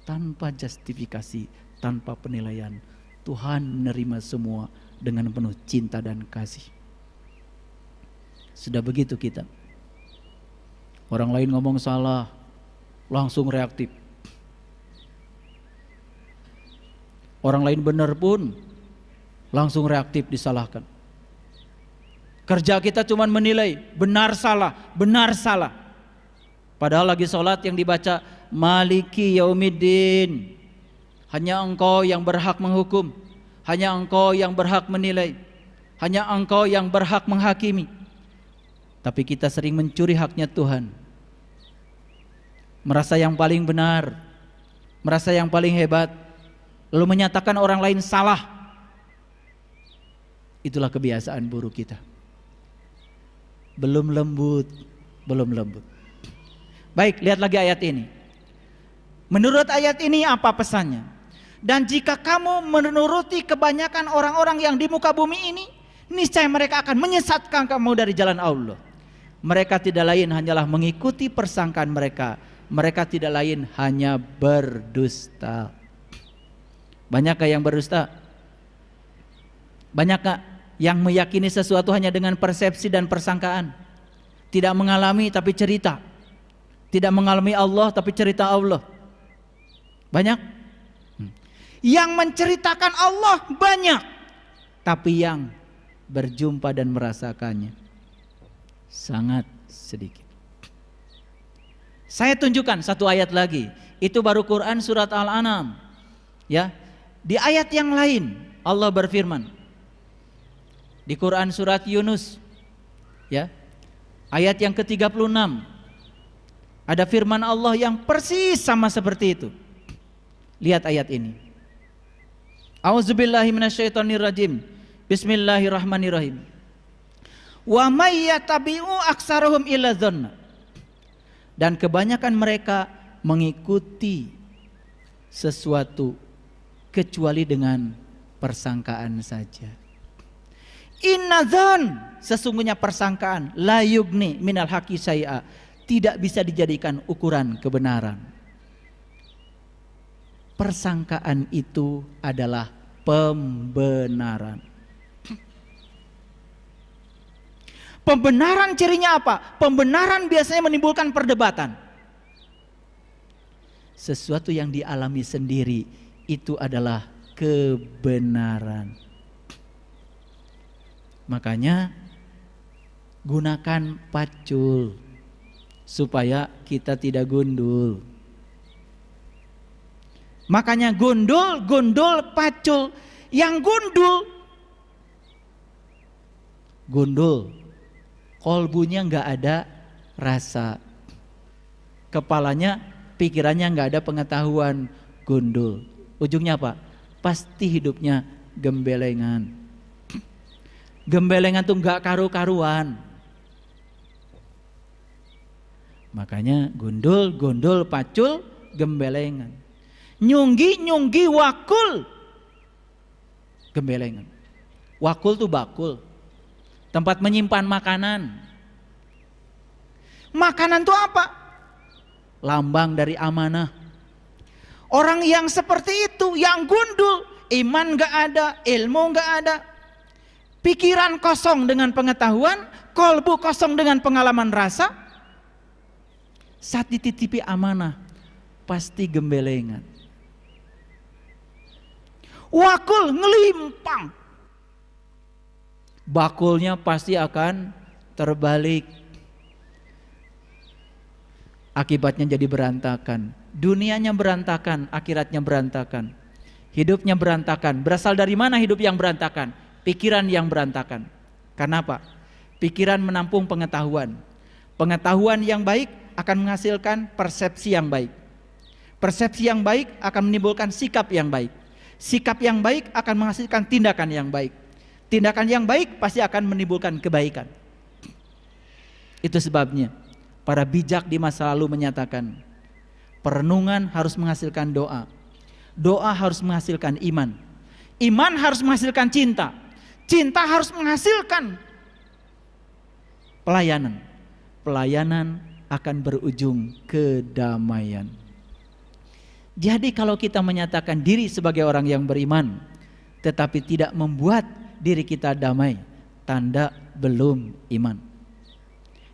Tanpa justifikasi, tanpa penilaian, Tuhan menerima semua dengan penuh cinta dan kasih. Sudah begitu kita. Orang lain ngomong salah, langsung reaktif. Orang lain benar pun langsung reaktif, disalahkan. Kerja kita cuma menilai benar salah, benar salah. Padahal lagi sholat yang dibaca Maliki Yaumiddin. Hanya Engkau yang berhak menghukum, hanya Engkau yang berhak menilai, hanya Engkau yang berhak menghakimi. Tapi kita sering mencuri haknya Tuhan. Merasa yang paling benar, merasa yang paling hebat, lalu menyatakan orang lain salah. Itulah kebiasaan buruk kita. Belum lembut, belum lembut. Baik, lihat lagi ayat ini. Menurut ayat ini apa pesannya? Dan jika kamu menuruti kebanyakan orang-orang yang di muka bumi ini, niscaya mereka akan menyesatkan kamu dari jalan Allah. Mereka tidak lain hanyalah mengikuti persangkaan mereka. Mereka tidak lain hanya berdusta. Banyakkah yang berdusta? Banyakkah yang meyakini sesuatu hanya dengan persepsi dan persangkaan? Tidak mengalami tapi cerita. Tidak mengalami Allah tapi cerita Allah. Banyak? Yang menceritakan Allah banyak, tapi yang berjumpa dan merasakannya sangat sedikit. Saya tunjukkan satu ayat lagi. Itu baru Quran surat Al-An'am. Ya. Di ayat yang lain Allah berfirman. Di Quran surat Yunus, ya. Ayat yang ke-36. Ada firman Allah yang persis sama seperti itu. Lihat ayat ini. A'udzubillahi minasyaitonirrajim. Bismillahirrahmanirrahim. Wa may yattabi'u aktsarahum illa dzanna. Dan kebanyakan mereka mengikuti sesuatu kecuali dengan persangkaan saja. Inna dzan, sesungguhnya persangkaan, la yugni minal haqqi syai'a, tidak bisa dijadikan ukuran kebenaran. Persangkaan itu adalah pembenaran. Pembenaran cirinya apa? Pembenaran biasanya menimbulkan perdebatan. Sesuatu yang dialami sendiri itu adalah kebenaran. Makanya gunakan pacul supaya kita tidak gundul. Makanya gundul, pacul. Yang gundul, kolbunya nggak ada rasa, kepalanya, pikirannya nggak ada pengetahuan. Gundul, ujungnya apa? Pasti hidupnya gembelengan. Gembelengan tuh nggak karu-karuan. Makanya gundul, pacul, gembelengan. Nyunggi, wakul, gembelengan. Wakul tuh bakul, tempat menyimpan makanan. Makanan tuh apa? Lambang dari amanah. Orang yang seperti itu, yang gundul, iman gak ada, ilmu gak ada, pikiran kosong dengan pengetahuan, kolbu kosong dengan pengalaman rasa, saat dititipi amanah pasti gembelengan. Wakul ngelimpang, bakulnya pasti akan terbalik. Akibatnya jadi berantakan. Dunianya berantakan, akhiratnya berantakan. Hidupnya berantakan. Berasal dari mana hidup yang berantakan? Pikiran yang berantakan. Kenapa? Pikiran menampung pengetahuan. Pengetahuan yang baik akan menghasilkan persepsi yang baik. Persepsi yang baik akan menimbulkan sikap yang baik. Sikap yang baik akan menghasilkan tindakan yang baik. Tindakan yang baik pasti akan menimbulkan kebaikan. Itu sebabnya para bijak di masa lalu menyatakan, perenungan harus menghasilkan doa. Doa harus menghasilkan iman. Iman harus menghasilkan cinta. Cinta harus menghasilkan pelayanan. Pelayanan akan berujung kedamaian. Jadi kalau kita menyatakan diri sebagai orang yang beriman, tetapi tidak membuat diri kita damai, tanda belum iman.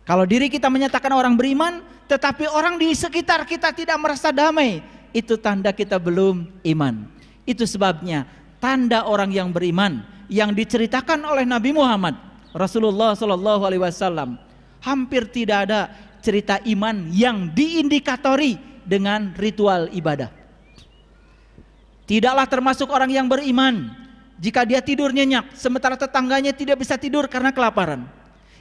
Kalau diri kita menyatakan orang beriman, tetapi orang di sekitar kita tidak merasa damai, itu tanda kita belum iman. Itu sebabnya tanda orang yang beriman yang diceritakan oleh Nabi Muhammad Rasulullah SAW, hampir tidak ada cerita iman yang diindikatori dengan ritual ibadah. Tidaklah termasuk orang yang beriman jika dia tidur nyenyak sementara tetangganya tidak bisa tidur karena kelaparan.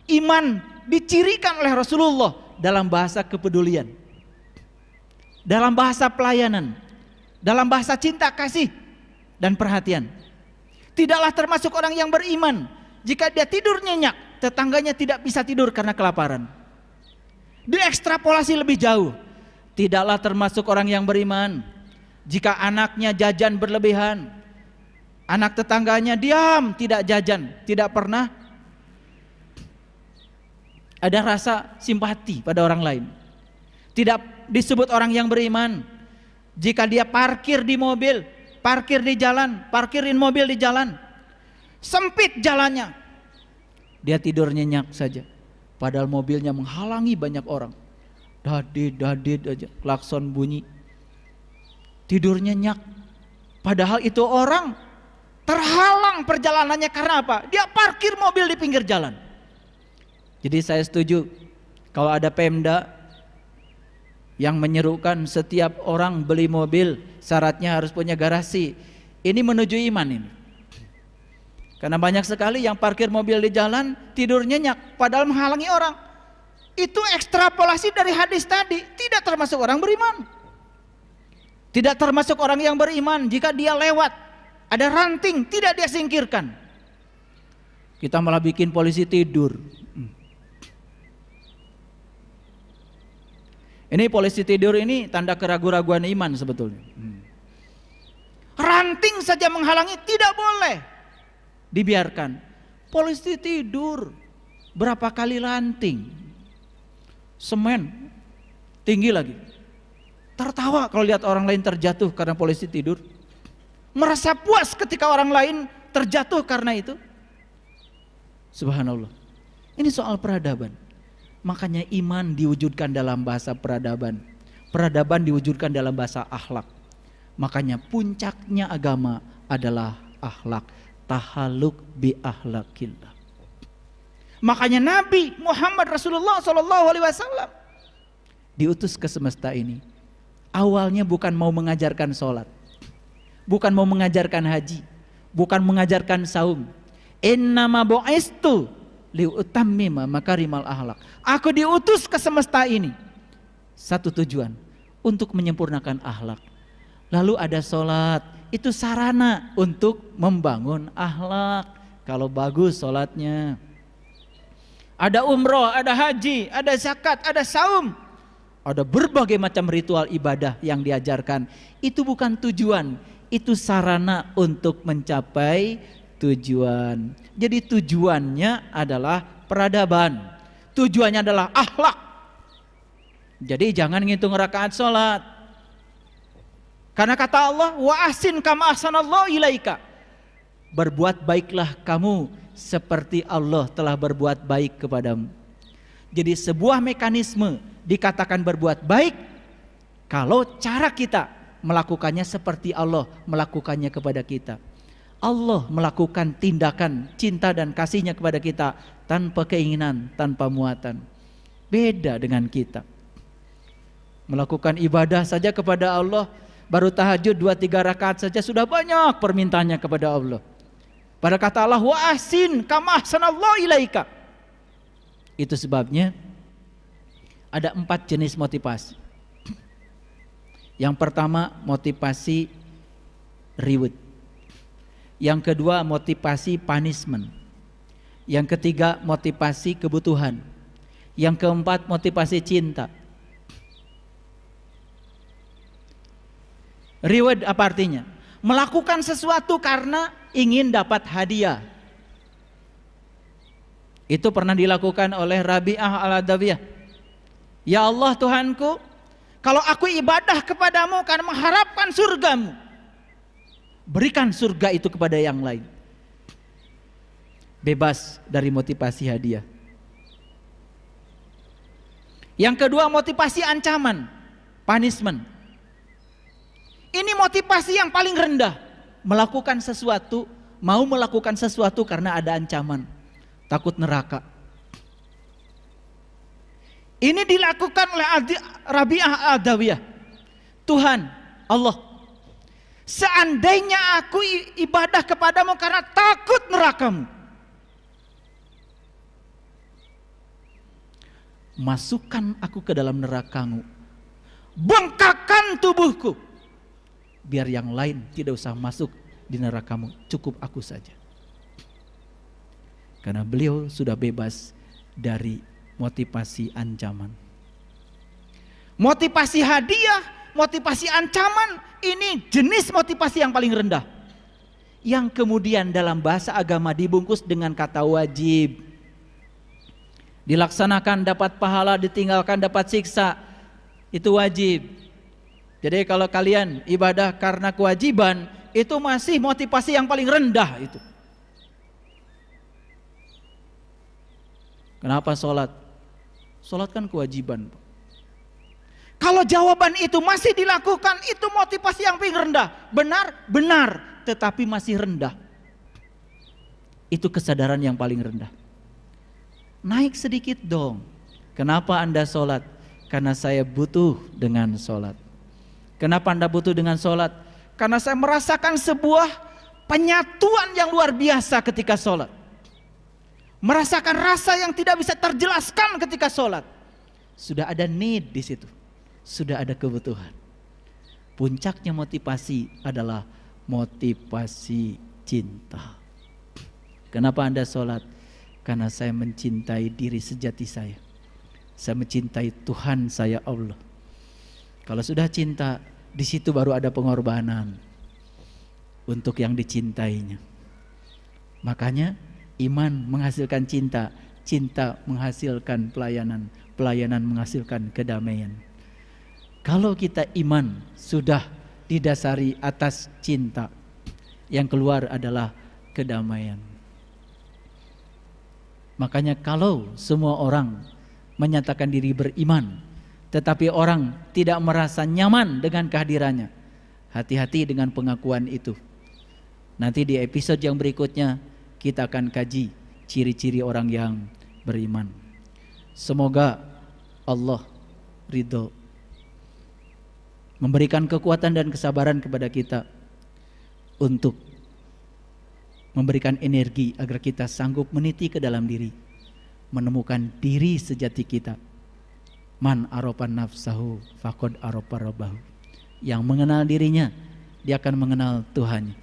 Iman dicirikan oleh Rasulullah dalam bahasa kepedulian, dalam bahasa pelayanan, dalam bahasa cinta kasih dan perhatian. Tidaklah termasuk orang yang beriman jika dia tidur nyenyak tetangganya tidak bisa tidur karena kelaparan. Diekstrapolasi lebih jauh. Tidaklah termasuk orang yang beriman jika anaknya jajan berlebihan, anak tetangganya diam tidak jajan, tidak pernah ada rasa simpati pada orang lain. Tidak disebut orang yang beriman jika dia parkir di mobil, parkir di jalan, parkirin mobil di jalan, sempit jalannya, dia tidur nyenyak saja, padahal mobilnya menghalangi banyak orang. Dadit aja, klakson bunyi, tidur nyenyak. Padahal itu orang terhalang perjalanannya karena apa? Dia parkir mobil di pinggir jalan. Jadi saya setuju kalau ada Pemda yang menyerukan setiap orang beli mobil syaratnya harus punya garasi. Ini menuju iman ini. Karena banyak sekali yang parkir mobil di jalan tidur nyenyak padahal menghalangi orang. Itu ekstrapolasi dari hadis tadi, tidak termasuk orang beriman. Tidak termasuk orang yang beriman jika dia lewat ada ranting tidak dia singkirkan. Kita malah bikin polisi tidur. Ini polisi tidur ini tanda keraguan-raguan iman sebetulnya. Ranting saja menghalangi tidak boleh dibiarkan. Polisi tidur, berapa kali ranting, semen tinggi lagi. Tertawa kalau lihat orang lain terjatuh karena polisi tidur. Merasa puas ketika orang lain terjatuh karena itu. Subhanallah. Ini soal peradaban. Makanya iman diwujudkan dalam bahasa peradaban. Peradaban diwujudkan dalam bahasa akhlak. Makanya puncaknya agama adalah akhlak. Tahaluk bi akhlakillah. Makanya Nabi Muhammad Rasulullah SAW diutus ke semesta ini. Awalnya bukan mau mengajarkan sholat, bukan mau mengajarkan haji, bukan mengajarkan saum. Innama bu'istu liutammima makarimal akhlak. Aku diutus ke semesta ini satu tujuan, untuk menyempurnakan akhlak. Lalu ada sholat, itu sarana untuk membangun akhlak. Kalau bagus sholatnya. Ada umroh, ada haji, ada zakat, ada saum, ada berbagai macam ritual ibadah yang diajarkan. Itu bukan tujuan, itu sarana untuk mencapai tujuan. Jadi tujuannya adalah peradaban, tujuannya adalah akhlak. Jadi jangan ngitung rakaat sholat, karena kata Allah, wa ahsin kama ahsanallahu ilaika. Berbuat baiklah kamu seperti Allah telah berbuat baik kepadamu. Jadi sebuah mekanisme dikatakan berbuat baik kalau cara kita melakukannya seperti Allah melakukannya kepada kita. Allah melakukan tindakan cinta dan kasihnya kepada kita tanpa keinginan, tanpa muatan. Beda dengan kita. Melakukan ibadah saja kepada Allah, baru tahajud 2-3 rakaat saja sudah banyak permintaannya kepada Allah. Pada kata Allah, wa ahsin kama ahsanallahu ilaika. Itu sebabnya ada 4 jenis motivasi. Yang pertama motivasi reward. Yang kedua motivasi punishment. Yang ketiga motivasi kebutuhan. Yang keempat motivasi cinta. Reward apa artinya? Melakukan sesuatu karena ingin dapat hadiah. Itu pernah dilakukan oleh Rabi'ah al-Adawiyah. Ya Allah Tuhanku, kalau aku ibadah kepadamu karena mengharapkan surgamu, berikan surga itu kepada yang lain. Bebas dari motivasi hadiah. Yang kedua motivasi ancaman, punishment. Ini motivasi yang paling rendah. Melakukan sesuatu, mau melakukan sesuatu karena ada ancaman, takut neraka. Ini dilakukan oleh Rabi'ah al-Adawiyah. Tuhan Allah, seandainya aku ibadah kepadamu karena takut nerakamu, masukkan aku ke dalam nerakamu, bengkakkan tubuhku, biar yang lain tidak usah masuk di nerakamu, cukup aku saja. Karena beliau sudah bebas dari motivasi ancaman. Motivasi hadiah, motivasi ancaman, ini jenis motivasi yang paling rendah, yang kemudian dalam bahasa agama dibungkus dengan kata wajib. Dilaksanakan dapat pahala, ditinggalkan dapat siksa. Itu wajib. Jadi kalau kalian ibadah karena kewajiban, itu masih motivasi yang paling rendah itu. Kenapa sholat? Sholat kan kewajiban. Kalau jawaban itu masih dilakukan, itu motivasi yang paling rendah. Benar, benar, tetapi masih rendah. Itu kesadaran yang paling rendah. Naik sedikit dong. Kenapa Anda sholat? Karena saya butuh dengan sholat. Kenapa Anda butuh dengan sholat? Karena saya merasakan sebuah penyatuan yang luar biasa ketika sholat. Merasakan rasa yang tidak bisa terjelaskan ketika sholat. Sudah ada need di situ. Sudah ada kebutuhan. Puncaknya motivasi adalah motivasi cinta. Kenapa Anda sholat? Karena saya mencintai diri sejati saya. Saya mencintai Tuhan saya Allah. Kalau sudah cinta, di situ baru ada pengorbanan untuk yang dicintainya. Makanya iman menghasilkan cinta, cinta menghasilkan pelayanan, pelayanan menghasilkan kedamaian. Kalau kita iman sudah didasari atas cinta, yang keluar adalah kedamaian. Makanya kalau semua orang menyatakan diri beriman, tetapi orang tidak merasa nyaman dengan kehadirannya, hati-hati dengan pengakuan itu. Nanti di episode yang berikutnya kita akan kaji ciri-ciri orang yang beriman. Semoga Allah ridho, memberikan kekuatan dan kesabaran kepada kita untuk memberikan energi agar kita sanggup meniti ke dalam diri, menemukan diri sejati kita. Man arafan nafsahu faqad arafa rabbahu. Yang mengenal dirinya, dia akan mengenal Tuhannya.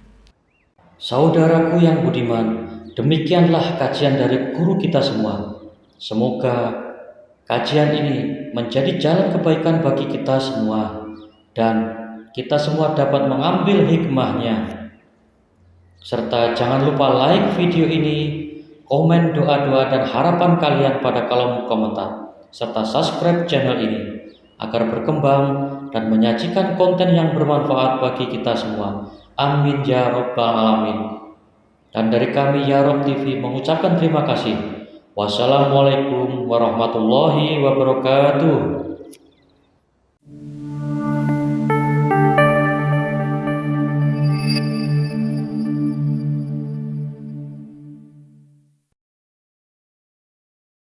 Saudaraku yang budiman, demikianlah kajian dari guru kita semua. Semoga kajian ini menjadi jalan kebaikan bagi kita semua, dan kita semua dapat mengambil hikmahnya. Serta jangan lupa like video ini, komen doa-doa dan harapan kalian pada kolom komentar, serta subscribe channel ini agar berkembang dan menyajikan konten yang bermanfaat bagi kita semua. Amin ya rabbal alamin. Dan dari kami Ya Rob TV mengucapkan terima kasih. Wassalamualaikum warahmatullahi wabarakatuh.